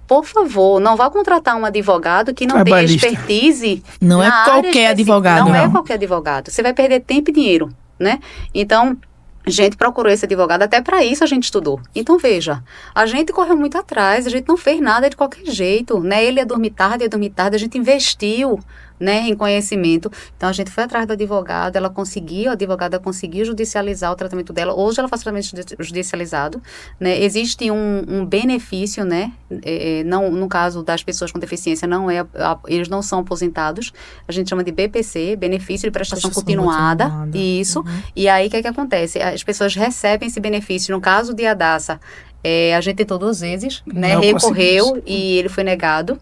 Por favor, não vá contratar um advogado que não tenha expertise. Não é qualquer advogado. Não é qualquer advogado. Você vai perder tempo e dinheiro, né? Então, a gente procurou esse advogado, até para isso a gente estudou. Então, veja, a gente correu muito atrás, a gente não fez nada de qualquer jeito, né? Ele ia dormir tarde, a gente investiu, né, em conhecimento. Então, a gente foi atrás do advogado, a advogada conseguiu judicializar o tratamento dela. Hoje ela faz tratamento judicializado, né? Existe um benefício, né? Não, no caso das pessoas com deficiência, eles não são aposentados. A gente chama de BPC, Benefício de Prestação Continuada. Isso. Uhum. E aí, o que acontece? As pessoas recebem esse benefício. No caso de Hadassah, a gente tentou 2 vezes, né? Recorreu e ele foi negado.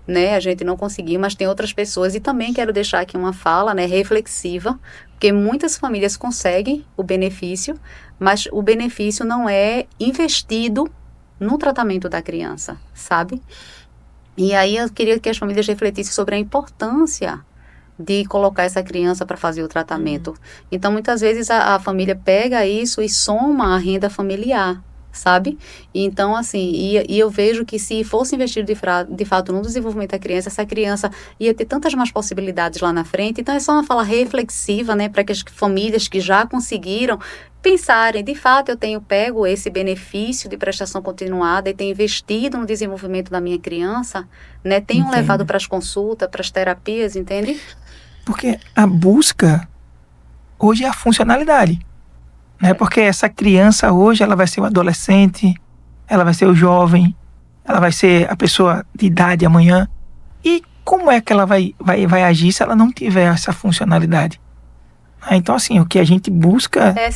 Né, a gente não conseguiu, mas tem outras pessoas, e também quero deixar aqui uma fala, né, reflexiva, porque muitas famílias conseguem o benefício, mas o benefício não é investido no tratamento da criança, sabe? E aí eu queria que as famílias refletissem sobre a importância de colocar essa criança para fazer o tratamento. Então, muitas vezes a família pega isso e soma a renda familiar, sabe? Então, assim, e eu vejo que se fosse investido de fato no desenvolvimento da criança, essa criança ia ter tantas mais possibilidades lá na frente. Então, é só uma fala reflexiva, né, para que as famílias que já conseguiram pensarem, de fato, eu tenho pego esse benefício de prestação continuada e tenho investido no desenvolvimento da minha criança, né, tenho levado para as consultas, para as terapias, entende? Porque a busca hoje é a funcionalidade. Né? Porque essa criança hoje, ela vai ser o adolescente, ela vai ser o jovem, ela vai ser a pessoa de idade amanhã. E como é que ela vai agir se ela não tiver essa funcionalidade? Então, assim, o que a gente busca é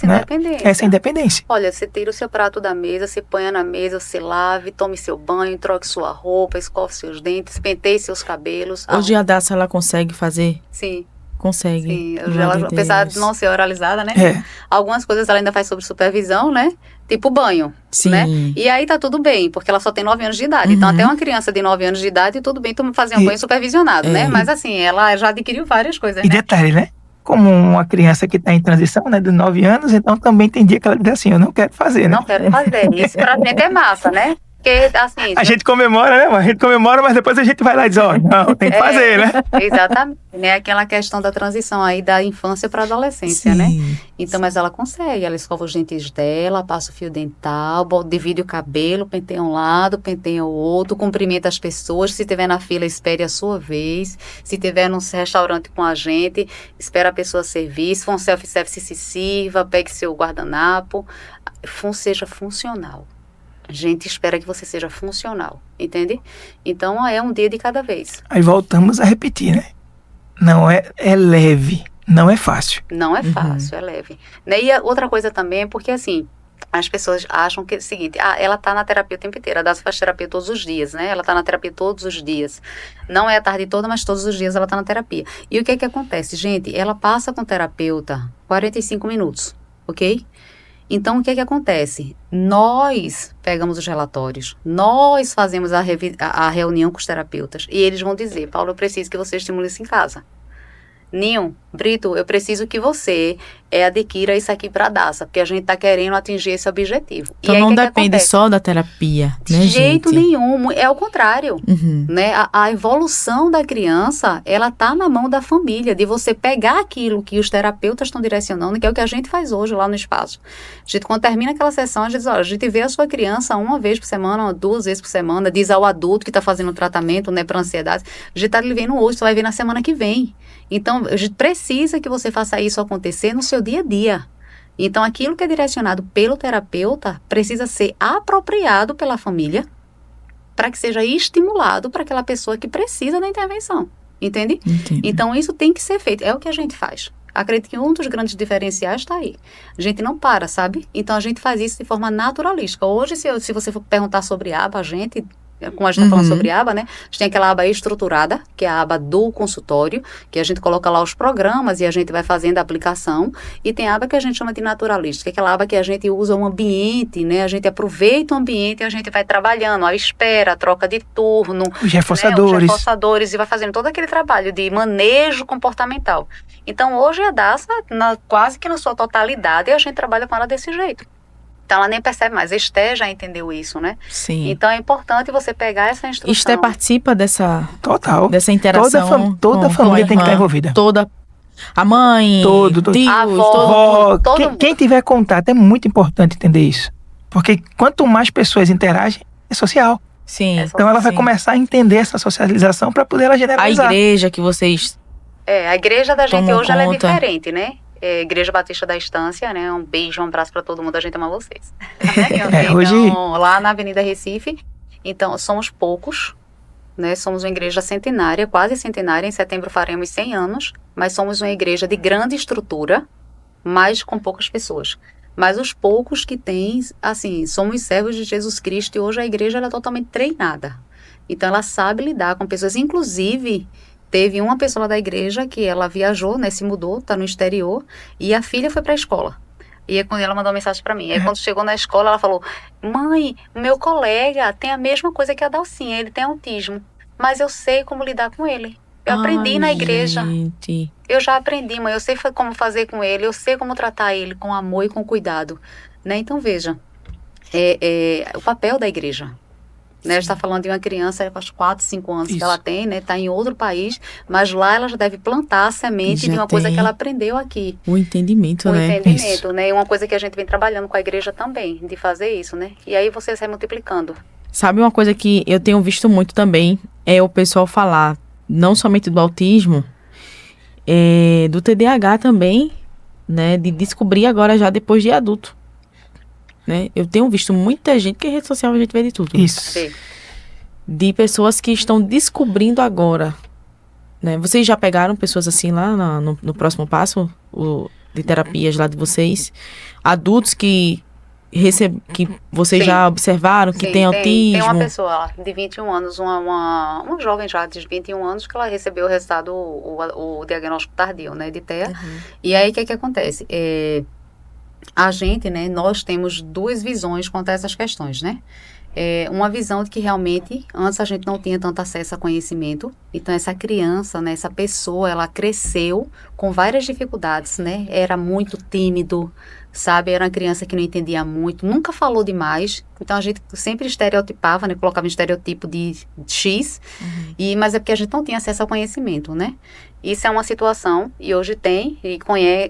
essa independência. Olha, você tira o seu prato da mesa, você põe na mesa, você lave, tome seu banho, troque sua roupa, escove seus dentes, penteie seus cabelos. Hoje a Hadassah, ela consegue fazer? Sim. Consegue. Sim, apesar de não ser oralizada, né? Algumas coisas ela ainda faz sobre supervisão, né? Tipo banho, sim, né? E aí tá tudo bem, porque ela só tem 9 anos de idade. Então, até uma criança de 9 anos de idade, tudo bem fazer um banho supervisionado, né? Mas assim, ela já adquiriu várias coisas, né? E detalhe, né? Como uma criança que está em transição, né? De 9 anos, então também tem dia que ela diz assim, eu não quero fazer, né? Não quero fazer. Isso pra gente é massa, né? Porque, assim, a gente comemora, né? A gente comemora, mas depois a gente vai lá e diz, não, tem que fazer, né? Exatamente, né? Aquela questão da transição aí da infância para a adolescência, sim, né? Então, mas ela consegue, ela escova os dentes dela, passa o fio dental, divide o cabelo, penteia um lado, penteia o outro, cumprimenta as pessoas, se tiver na fila, espere a sua vez, se tiver num restaurante com a gente, espera a pessoa servir, se for um self-service, se sirva, pegue seu guardanapo, seja funcional. A gente espera que você seja funcional, entende? Então, é um dia de cada vez. Aí voltamos a repetir, né? Não é leve, não é fácil. Não é fácil, é leve. E a outra coisa também é porque, assim, as pessoas acham que é o seguinte, ela tá na terapia o tempo inteiro, a Hadassah faz terapia todos os dias, né? Ela tá na terapia todos os dias. Não é a tarde toda, mas todos os dias ela tá na terapia. E o que é que acontece? Gente, ela passa com o terapeuta 45 minutos, ok? Então, o que é que acontece? Nós pegamos os relatórios, nós fazemos a reunião com os terapeutas e eles vão dizer, Paulo, eu preciso que você estimule isso em casa. Ninho, Brito, eu preciso que você adquira isso aqui para a Hadassah, porque a gente está querendo atingir esse objetivo. Então e aí, não depende só da terapia, né, de jeito nenhum, é o contrário. Né? A evolução da criança, ela está na mão da família, de você pegar aquilo que os terapeutas estão direcionando, que é o que a gente faz hoje lá no espaço. A gente, quando termina aquela sessão, a gente diz, olha, a gente vê a sua criança 1 vez por semana, 2 vezes por semana, diz ao adulto que está fazendo o tratamento, né, para ansiedade, a gente está lhe vendo hoje, você vai ver na semana que vem. Então, a gente precisa que você faça isso acontecer no seu dia a dia. Então, aquilo que é direcionado pelo terapeuta precisa ser apropriado pela família para que seja estimulado para aquela pessoa que precisa da intervenção. Entende? Entendi. Então, isso tem que ser feito. É o que a gente faz. Acredito que um dos grandes diferenciais está aí. A gente não para, sabe? Então, a gente faz isso de forma naturalística. Hoje, se você for perguntar sobre aba, como a gente está falando sobre aba, né? A gente tem aquela aba estruturada, que é a aba do consultório, que a gente coloca lá os programas e a gente vai fazendo a aplicação. E tem a aba que a gente chama de naturalista, que é aquela aba que a gente usa o ambiente, né? A gente aproveita o ambiente e a gente vai trabalhando, a espera, a troca de turno, Os reforçadores. Né? Os reforçadores, e vai fazendo todo aquele trabalho de manejo comportamental. Então, hoje a DASA, quase que na sua totalidade, a gente trabalha com ela desse jeito. Então, ela nem percebe mais. Esté já entendeu isso, né? Sim. Então, é importante você pegar essa instrução. Esté participa dessa Toda interação. a família tem que estar envolvida. Toda a mãe, tios, a avó, todo mundo. Quem tiver contato, é muito importante entender isso. Porque quanto mais pessoas interagem, é social. Sim. Então, ela vai começar a entender essa socialização para poder ela A generalizar. igreja que vocês... A igreja da gente Tomam hoje ela é conta. diferente, né? Igreja Batista da Estância, né? Um beijo, um abraço para todo mundo, a gente ama vocês. Hoje- Então, lá na Avenida Recife, então, somos poucos, né? Somos uma igreja centenária, quase centenária, em setembro faremos 100 anos, mas somos uma igreja de grande estrutura, mas com poucas pessoas. Mas os poucos que tem, assim, somos servos de Jesus Cristo e hoje a igreja ela é totalmente treinada. Então, ela sabe lidar com pessoas, inclusive... Teve uma pessoa lá da igreja que ela viajou, né, se mudou, tá no exterior, e a filha foi para a escola. E aí, quando ela mandou uma mensagem para mim, aí quando chegou na escola, ela falou: mãe, o meu colega tem a mesma coisa que a Dalcinha, ele tem autismo, mas eu sei como lidar com ele. Eu aprendi na igreja. Gente. Eu já aprendi, mãe, eu sei como fazer com ele, eu sei como tratar ele com amor e com cuidado. Né? Então, veja, o papel da igreja. Né, a gente está falando de uma criança com 4, 5 anos que ela tem, né? Está em outro país, mas lá ela já deve plantar a semente Já de uma coisa tem que ela aprendeu aqui. O entendimento, O né? entendimento, né? E uma coisa que a gente vem trabalhando com a igreja também, de fazer isso, né? E aí você sai multiplicando. Sabe uma coisa que eu tenho visto muito também, é o pessoal falar, não somente do autismo, do TDAH também, né? De descobrir agora já depois de adulto. Né? Eu tenho visto muita gente, que em rede social a gente vê de tudo. Isso. Sim. De pessoas que estão descobrindo agora. Né? Vocês já pegaram pessoas assim lá no próximo passo de terapias lá de vocês? Adultos que vocês Sim. já observaram que Sim, tem autismo? Tem uma pessoa lá de 21 anos, uma jovem já de 21 anos, que ela recebeu o resultado, o diagnóstico tardio, né, de TEA. E aí, o que acontece? A gente, né, nós temos duas visões quanto a essas questões, né? Uma visão de que realmente, antes a gente não tinha tanto acesso a conhecimento, então essa criança, né, essa pessoa, ela cresceu com várias dificuldades, né? Era muito tímido, sabe? Era uma criança que não entendia muito, nunca falou demais, então a gente sempre estereotipava, né? Colocava um estereotipo de X, mas é porque a gente não tinha acesso ao conhecimento, né? Isso é uma situação, e hoje tem, e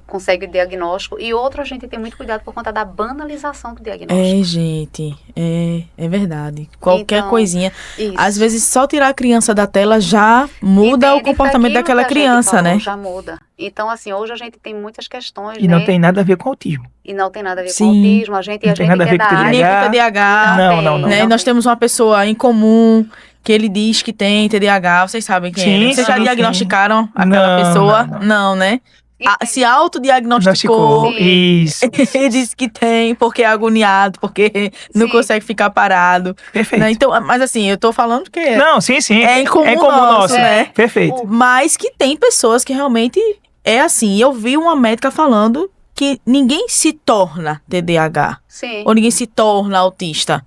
consegue o diagnóstico, e outro a gente tem muito cuidado por conta da banalização do diagnóstico. Gente, é verdade. Qualquer Então, coisinha. Isso. Às vezes, só tirar a criança da tela já muda o Entende? comportamento Foi aquilo daquela que a gente criança, falou, né? Já muda. Então, assim, hoje a gente tem muitas questões, E né? não tem nada a ver com autismo. E não tem nada a ver com Sim. autismo. A gente Não tem nada a que ver é com da E TDAH. nem área, com TDAH. Não. Né? Nós temos uma pessoa em comum que ele diz que tem TDAH. Vocês sabem quem é, né? Sim, Vocês já sim, diagnosticaram aquela Não, pessoa? não. Né? E Se autodiagnosticou. Sim. Isso. Ele disse que tem, porque é agoniado, porque não Sim. consegue ficar parado. Perfeito. Né? Então, mas assim, eu tô falando que Não, sim. é em comum nosso. né? Perfeito. Mas que tem pessoas que realmente é assim. Eu vi uma médica falando que ninguém se torna TDAH. Sim. Ou ninguém se torna autista.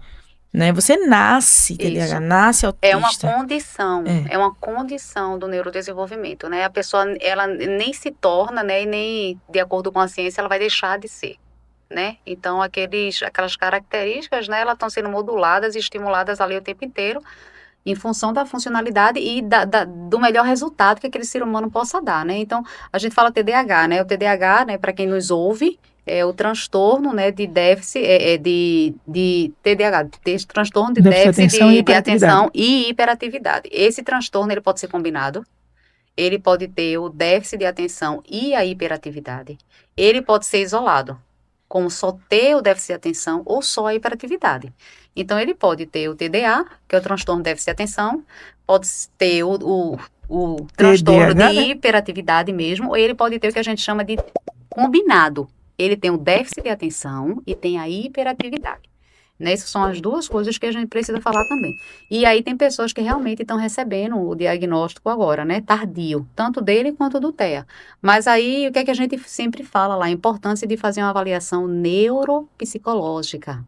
Né? Você nasce TDAH, Isso. nasce autista. É uma condição, É. é uma condição do neurodesenvolvimento, né? A pessoa, ela nem se torna, né? E nem, de acordo com a ciência, ela vai deixar de ser, né? Então, aquelas características, né? Elas estão sendo moduladas e estimuladas ali o tempo inteiro, em função da funcionalidade e do melhor resultado que aquele ser humano possa dar, né? Então, a gente fala TDAH, né? O TDAH, né? Para quem nos ouve, é o transtorno, né, de déficit, de TDAH, transtorno de déficit de atenção e hiperatividade. Esse transtorno, ele pode ser combinado, ele pode ter o déficit de atenção e a hiperatividade. Ele pode ser isolado, como só ter o déficit de atenção ou só a hiperatividade. Então, ele pode ter o TDA, que é o transtorno de déficit de atenção, pode ter o o transtorno TDAH, de né? hiperatividade mesmo, ou ele pode ter o que a gente chama de combinado. Ele tem o déficit de atenção e tem a hiperatividade. Né? Essas são as duas coisas que a gente precisa falar também. E aí tem pessoas que realmente estão recebendo o diagnóstico agora, né? Tardio, tanto dele quanto do TEA. Mas aí o que é que a gente sempre fala lá? A importância de fazer uma avaliação neuropsicológica,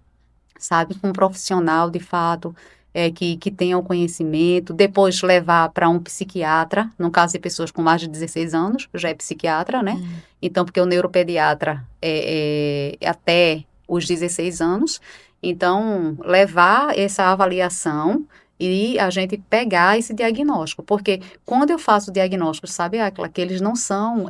sabe? Com um profissional, de fato, que tenha o conhecimento, depois levar para um psiquiatra, no caso de pessoas com mais de 16 anos, já é psiquiatra, né? Então, porque o neuropediatra é até os 16 anos, então, levar essa avaliação e a gente pegar esse diagnóstico, porque quando eu faço diagnósticos, sabe, Akla, que eles não são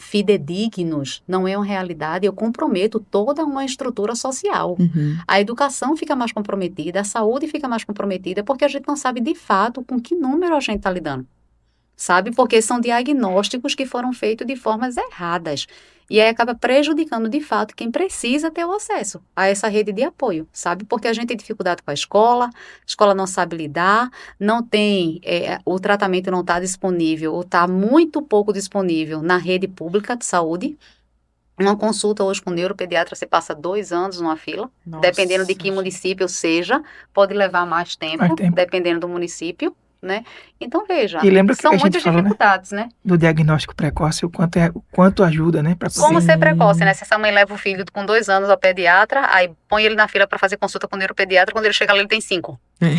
fidedignos, não é uma realidade, eu comprometo toda uma estrutura social. Uhum. A educação fica mais comprometida, a saúde fica mais comprometida, porque a gente não sabe de fato com que número a gente está lidando. Sabe? Porque são diagnósticos que foram feitos de formas erradas. E aí acaba prejudicando, de fato, quem precisa ter o acesso a essa rede de apoio, sabe? Porque a gente tem dificuldade com a escola não sabe lidar, não tem, o tratamento não está disponível, ou está muito pouco disponível na rede pública de saúde. Uma consulta hoje com o neuropediatra, você passa 2 anos numa fila, Nossa, dependendo de que município seja, pode levar mais tempo, tempo. dependendo do município. Né? Então, veja, E lembra que são a gente muitas falou, né? dificuldades, né? Do diagnóstico precoce, o quanto ajuda, né? Pra Como poder... ser precoce, né? Se essa mãe leva o filho com 2 anos ao pediatra, aí põe ele na fila para fazer consulta com o neuropediatra, quando ele chega lá ele tem 5. E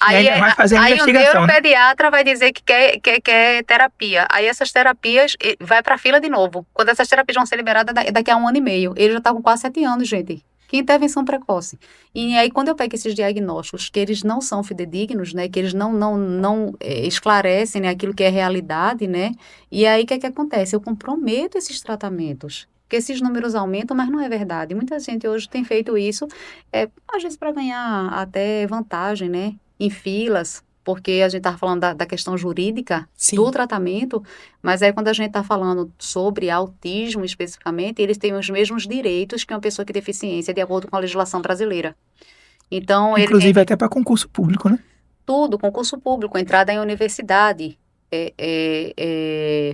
ainda vai fazer a Aí o investigação, né? neuropediatra vai dizer que quer terapia. Aí essas terapias vai para a fila de novo. Quando essas terapias vão ser liberadas daqui a 1 ano e meio. Ele já está com quase 7 anos, gente. Que intervenção precoce. E aí, quando eu pego esses diagnósticos, que eles não são fidedignos, né, que eles não esclarecem, né, aquilo que é realidade, né, e aí o que é que acontece? Eu comprometo esses tratamentos. Porque esses números aumentam, mas não é verdade. Muita gente hoje tem feito isso, às vezes para ganhar até vantagem, né, em filas, porque a gente estava falando da questão jurídica do tratamento, mas aí quando a gente está falando sobre autismo especificamente, eles têm os mesmos direitos que uma pessoa que tem deficiência, de acordo com a legislação brasileira. Então, Inclusive até para concurso público, né? Tudo, concurso público, entrada em universidade,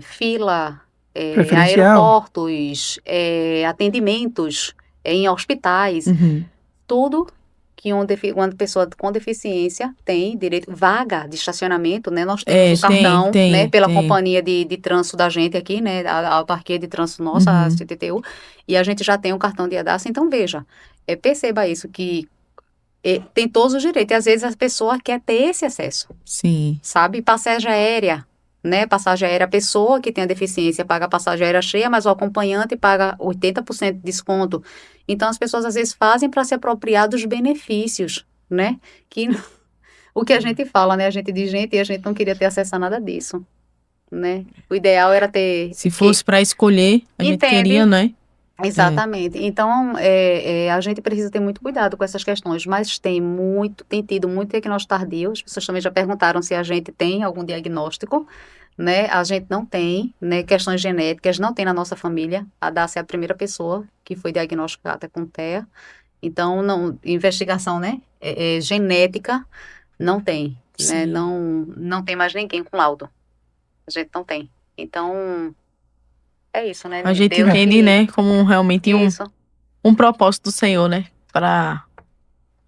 fila, aeroportos, atendimentos em hospitais, tudo que uma pessoa com deficiência tem direito, vaga de estacionamento, né? Nós temos o cartão, né? Pela companhia de trânsito da gente aqui, né? A autarquia de trânsito nossa, a CTTU, e a gente já tem o cartão de EDASA. Então, veja, perceba isso, que tem todos os direitos, e às vezes a pessoa quer ter esse acesso. Sim. Sabe? Passagem aérea, né? Passagem aérea, a pessoa que tem a deficiência paga a passagem aérea cheia, mas o acompanhante paga 80% de desconto. Então, as pessoas às vezes fazem para se apropriar dos benefícios, né? Que o que a gente fala, né? A gente diz, gente, e a gente não queria ter acesso a nada disso, né? O ideal era ter... Se fosse para escolher, a gente queria, né? Exatamente. Então, a gente precisa ter muito cuidado com essas questões, mas tem tido muito diagnóstico tardio. As pessoas também já perguntaram se a gente tem algum diagnóstico, né? A gente não tem, né? Questões genéticas não tem na nossa família. A Dácia é a primeira pessoa que foi diagnosticada com TEA. Então, investigação, né? Genética não tem, né? Não tem mais ninguém com laudo. A gente não tem. Então, é isso, né? A gente entende, né? Como realmente um propósito do Senhor, né? Para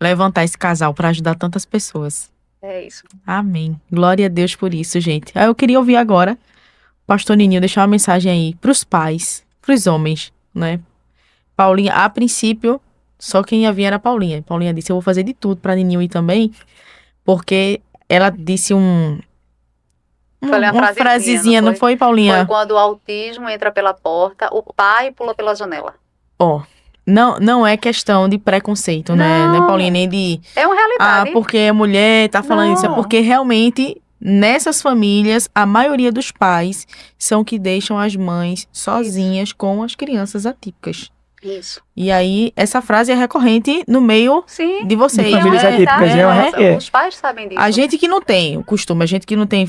levantar esse casal, para ajudar tantas pessoas. É isso. Amém. Glória a Deus por isso, gente. Eu queria ouvir agora o pastor Nininho deixar uma mensagem aí para os pais, para os homens, né? Paulinha, a princípio, só quem ia vir era a Paulinha. Paulinha disse, eu vou fazer de tudo para Nininho ir também, porque ela disse uma frasezinha, não foi, Paulinha? Foi quando o autismo entra pela porta, o pai pula pela janela. Não é questão de preconceito, né, Paulinha? Nem de... É uma realidade. Porque a mulher tá falando isso. É porque realmente, nessas famílias, a maioria dos pais são que deixam as mães sozinhas com as crianças atípicas. Isso. E aí, essa frase é recorrente no meio de vocês. De famílias atípicas. Os pais sabem disso. A gente que não tem o costume, a gente que não tem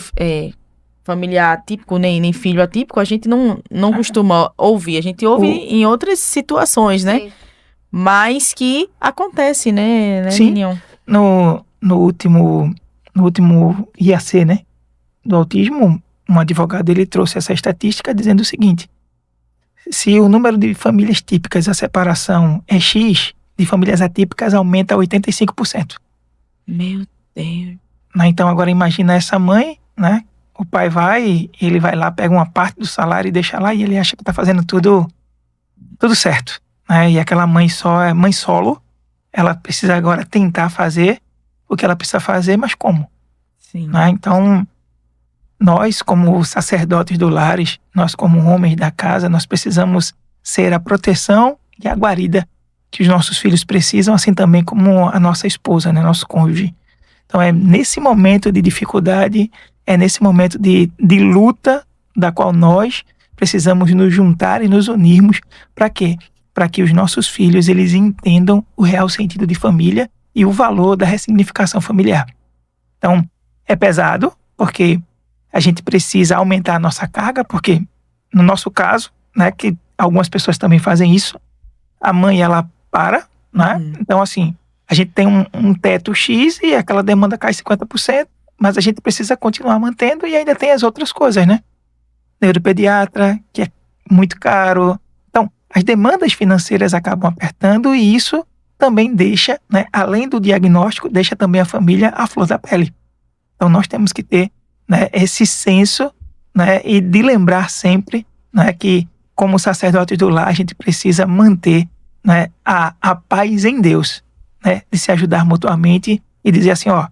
familiar atípico, nem filho atípico, a gente não costuma ouvir. A gente ouve em outras situações, né? Sim. Mas que acontece, né Sim. Ninião? No último IAC, né? do autismo, um advogado ele trouxe essa estatística dizendo o seguinte: se o número de famílias típicas, a separação é X, de famílias atípicas aumenta a 85%. Meu Deus. Né? Então agora imagina essa mãe, né? O pai ele vai lá, pega uma parte do salário e deixa lá, e ele acha que está fazendo tudo certo. Né? E aquela mãe só é mãe solo, ela precisa agora tentar fazer o que ela precisa fazer, mas como? Sim. Né? Então, nós como sacerdotes do lares, nós como homens da casa, nós precisamos ser a proteção e a guarida que os nossos filhos precisam, assim também como a nossa esposa, né? Nosso cônjuge. Então é nesse momento de dificuldade, é nesse momento de luta da qual nós precisamos nos juntar e nos unirmos. Para quê? Para que os nossos filhos eles entendam o real sentido de família e o valor da ressignificação familiar. Então, é pesado, porque a gente precisa aumentar a nossa carga, porque no nosso caso, né, que algumas pessoas também fazem isso, a mãe ela para, né? Então assim, a gente tem um teto X e aquela demanda cai 50%, mas a gente precisa continuar mantendo e ainda tem as outras coisas, né? Neuropediatra, que é muito caro. Então, as demandas financeiras acabam apertando e isso também deixa, né, além do diagnóstico, deixa também a família à flor da pele. Então, nós temos que ter, né, esse senso, né, e de lembrar sempre, né, que como sacerdotes do lar, a gente precisa manter, né, a paz em Deus, né, de se ajudar mutuamente e dizer assim, ó,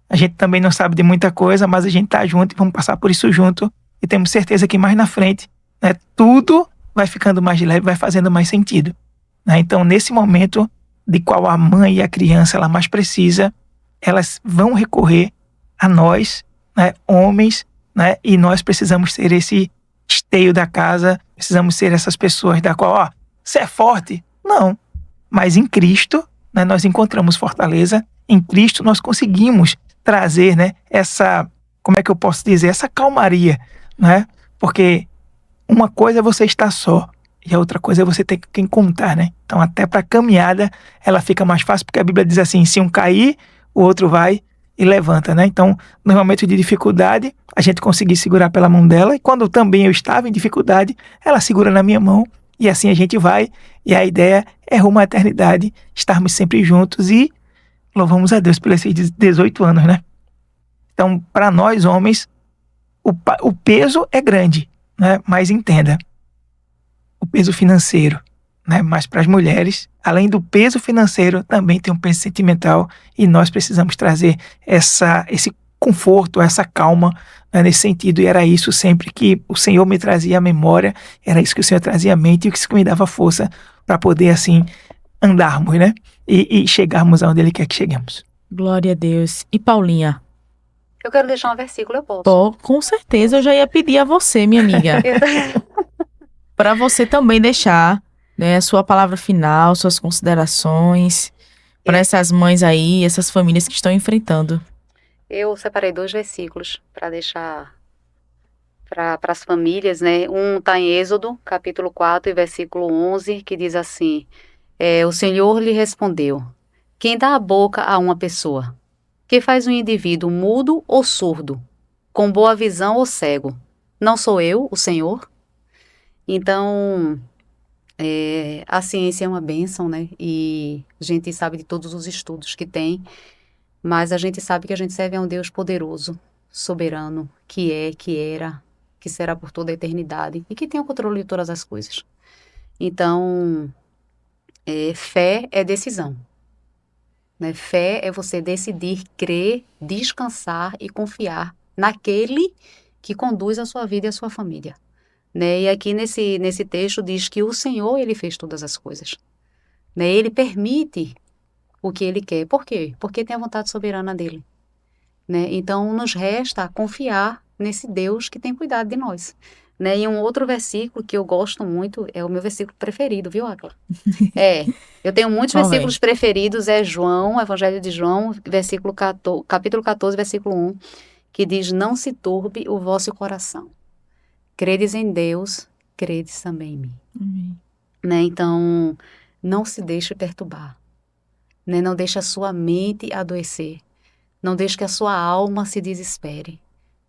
a gente também não sabe de muita coisa, mas a gente tá junto e vamos passar por isso junto e temos certeza que mais na frente, né, tudo vai ficando mais leve, vai fazendo mais sentido. Né? Então, nesse momento de qual a mãe e a criança ela mais precisa, elas vão recorrer a nós, né, homens, né, e nós precisamos ser esse esteio da casa, precisamos ser essas pessoas da qual, ó, você é forte? Não. Mas em Cristo, né, nós encontramos fortaleza, em Cristo nós conseguimos trazer, né, essa, como é que eu posso dizer, essa calmaria, né, porque uma coisa é você estar só, e a outra coisa é você ter quem contar, né, então até para a caminhada ela fica mais fácil, porque a Bíblia diz assim, se um cair, o outro vai e levanta, né? Então, no momento de dificuldade, a gente conseguir segurar pela mão dela, e quando também eu estava em dificuldade, ela segura na minha mão, e assim a gente vai, e a ideia é rumo à eternidade, estarmos sempre juntos, e louvamos a Deus por esses 18 anos, né? Então, para nós homens, o peso é grande, né? Mas entenda, o peso financeiro, né? Mas para as mulheres, além do peso financeiro, também tem um peso sentimental e nós precisamos trazer esse conforto, essa calma, né, nesse sentido. E era isso sempre que o Senhor me trazia à memória, era isso que o Senhor trazia à mente e isso que me dava força para poder, assim, andarmos, né? E chegarmos aonde Ele quer que cheguemos. Glória a Deus. E Paulinha? Eu quero deixar um versículo, eu posso? Pô, com certeza, eu já ia pedir a você, minha amiga, para você também deixar, né, sua palavra final, suas considerações para essas mães aí, essas famílias que estão enfrentando. Eu separei 2 versículos para deixar para as famílias, né? Um está em Êxodo, capítulo 4, e versículo 11, que diz assim, o Senhor lhe respondeu, quem dá a boca a uma pessoa? Que faz um indivíduo mudo ou surdo? Com boa visão ou cego? Não sou eu, o Senhor? Então, a ciência é uma bênção, né? E a gente sabe de todos os estudos que tem, mas a gente sabe que a gente serve a um Deus poderoso, soberano, que é, que era, que será por toda a eternidade e que tem o controle de todas as coisas. Então, fé é decisão. Né? Fé é você decidir crer, descansar e confiar naquele que conduz a sua vida e a sua família. Né? E aqui nesse texto diz que o Senhor, Ele fez todas as coisas. Né? Ele permite o que Ele quer. Por quê? Porque tem a vontade soberana dEle. Né? Então, nos resta confiar nesse Deus que tem cuidado de nós. Né? E um outro versículo que eu gosto muito, é o meu versículo preferido, viu, Áquila? Eu tenho muitos versículos preferidos, João, Evangelho de João, capítulo 14, versículo 1, que diz, não se turbe o vosso coração. Credes em Deus, credes também em mim. Amém. Né? Então, não se deixe perturbar. Né? Não deixe a sua mente adoecer. Não deixe que a sua alma se desespere.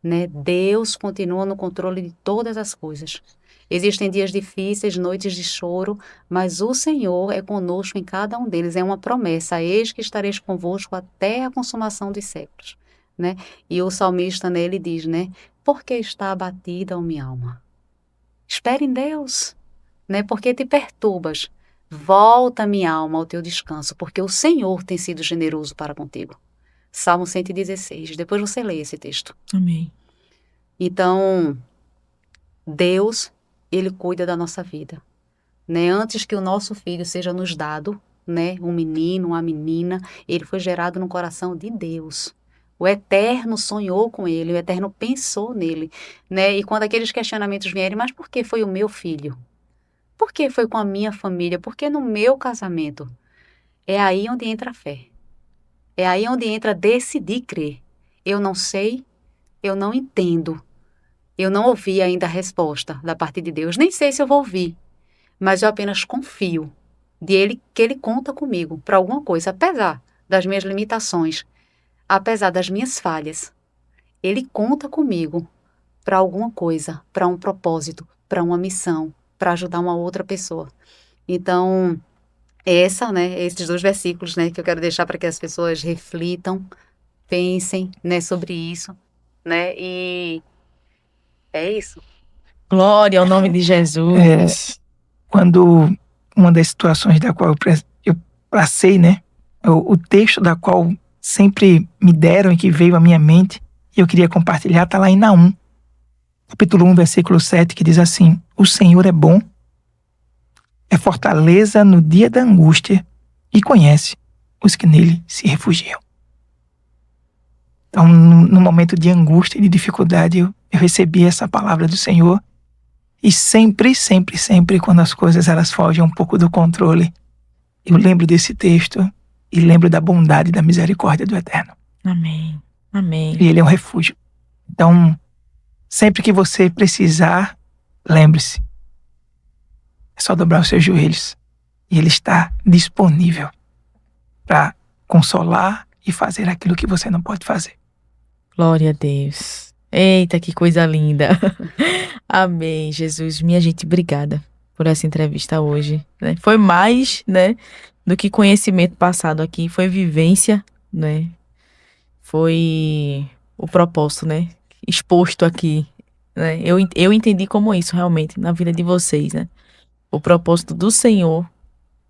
né? Deus continua no controle de todas as coisas. Existem dias difíceis, noites de choro, mas o Senhor é conosco em cada um deles. É uma promessa, eis que estareis convosco até a consumação dos séculos, né? E o salmista, né, ele diz, né? Por que está abatida a minha alma? Espere em Deus, né? Porque te perturbas? Volta, minha alma, ao teu descanso, porque o Senhor tem sido generoso para contigo. Salmo 116, depois você lê esse texto. Amém. Então, Deus, Ele cuida da nossa vida, né? Antes que o nosso filho seja nos dado, né? Um menino, uma menina, ele foi gerado no coração de Deus. O Eterno sonhou com ele, o Eterno pensou nele, né? E quando aqueles questionamentos vierem, mas por que foi o meu filho? Por que foi com a minha família? Por que no meu casamento? É aí onde entra a fé. É aí onde entra decidir crer. Eu não sei, eu não entendo. Eu não ouvi ainda a resposta da parte de Deus. Nem sei se eu vou ouvir. Mas eu apenas confio que Ele conta comigo para alguma coisa. Apesar das minhas limitações, apesar das minhas falhas, Ele conta comigo para alguma coisa, para um propósito, para uma missão, para ajudar uma outra pessoa. Então, esses 2 versículos, né, que eu quero deixar para que as pessoas reflitam, pensem, né, sobre isso, né, e é isso. Glória ao nome de Jesus. Quando uma das situações da qual eu passei, né? O texto da qual sempre me deram e que veio à minha mente, e eu queria compartilhar, está lá em Naum, capítulo 1, versículo 7, que diz assim: o Senhor é bom, é fortaleza no dia da angústia e conhece os que nele se refugiam. Então, no momento de angústia e de dificuldade, eu recebi essa palavra do Senhor. E sempre, sempre, sempre, quando as coisas elas fogem um pouco do controle, eu lembro desse texto e lembro da bondade e da misericórdia do Eterno. Amém. Amém. E Ele é um refúgio. Então, sempre que você precisar, lembre-se. É só dobrar os seus joelhos. E Ele está disponível para consolar e fazer aquilo que você não pode fazer. Glória a Deus. Eita, que coisa linda. Amém, Jesus. Minha gente, obrigada por essa entrevista hoje, né? Foi mais, né, do que conhecimento passado aqui, foi vivência, né? Foi o propósito, né, exposto aqui, né? Eu entendi como isso realmente na vida de vocês, né? O propósito do Senhor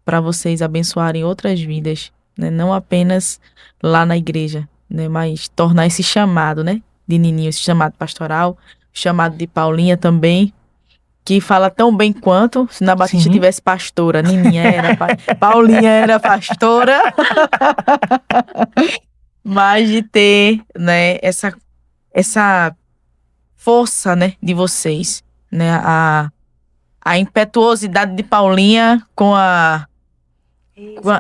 para vocês abençoarem outras vidas, né? Não apenas lá na igreja, né, mas tornar esse chamado, né, de Nininho, esse chamado pastoral, chamado de Paulinha também, que fala tão bem quanto se na Batista tivesse pastora. Nininha era, Paulinha era pastora. Mas de ter, né, essa força, né, de vocês, né, a impetuosidade de Paulinha com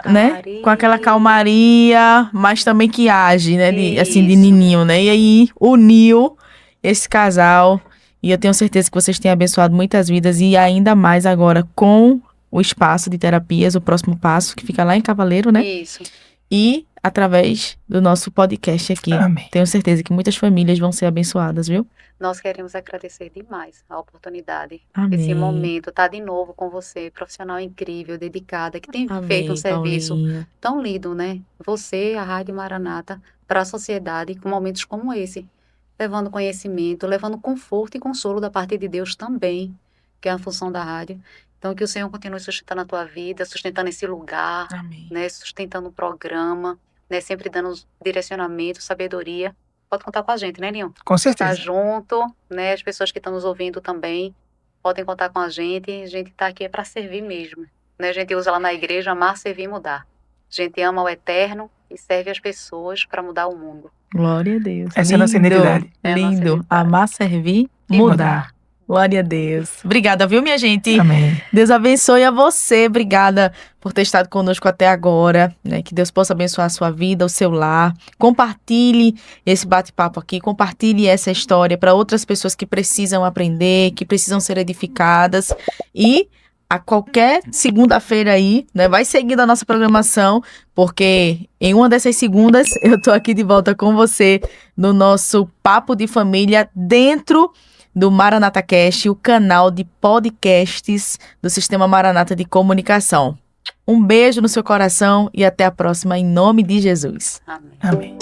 né, com aquela calmaria, mas também que age, né, assim, de Nininho, né, e aí uniu esse casal, e eu tenho certeza que vocês têm abençoado muitas vidas, e ainda mais agora com o espaço de terapias, o próximo passo, que fica lá em Cavaleiro, né? Isso. E através do nosso podcast aqui. Amém. Tenho certeza que muitas famílias vão ser abençoadas, viu? Nós queremos agradecer demais a oportunidade. Amém. Esse momento, tá de novo com você, profissional incrível, dedicada, que tem feito um serviço Paulinha. tão lindo, né? Você, a Rádio Maranata, para a sociedade, com momentos como esse, levando conhecimento, levando conforto e consolo da parte de Deus também, que é a função da rádio. Então, que o Senhor continue sustentando a tua vida, sustentando esse lugar, Amém. né? Sustentando o programa, né? Sempre dando direcionamento, sabedoria. Pode contar com a gente, né, Ninho? Com certeza. Tá junto, né? As pessoas que estão nos ouvindo também podem contar com a gente. A gente tá aqui para servir mesmo, né? A gente usa lá na igreja amar, servir e mudar. A gente ama o Eterno e serve as pessoas para mudar o mundo. Glória a Deus. Essa é a nossa identidade. É a nossa Lindo. identidade. Amar, servir, E mudar. Glória a Deus. Obrigada, viu, minha gente? Amém. Deus abençoe a você. Obrigada por ter estado conosco até agora, né? Que Deus possa abençoar a sua vida, o seu lar. Compartilhe esse bate-papo aqui, compartilhe essa história para outras pessoas que precisam aprender, que precisam ser edificadas. E a qualquer segunda-feira aí, né? Vai seguindo a nossa programação, porque em uma dessas segundas eu tô aqui de volta com você no nosso Papo de Família dentro do Maranata Cast, o canal de podcasts do Sistema Maranata de Comunicação. Um beijo no seu coração e até a próxima, em nome de Jesus. Amém. Amém.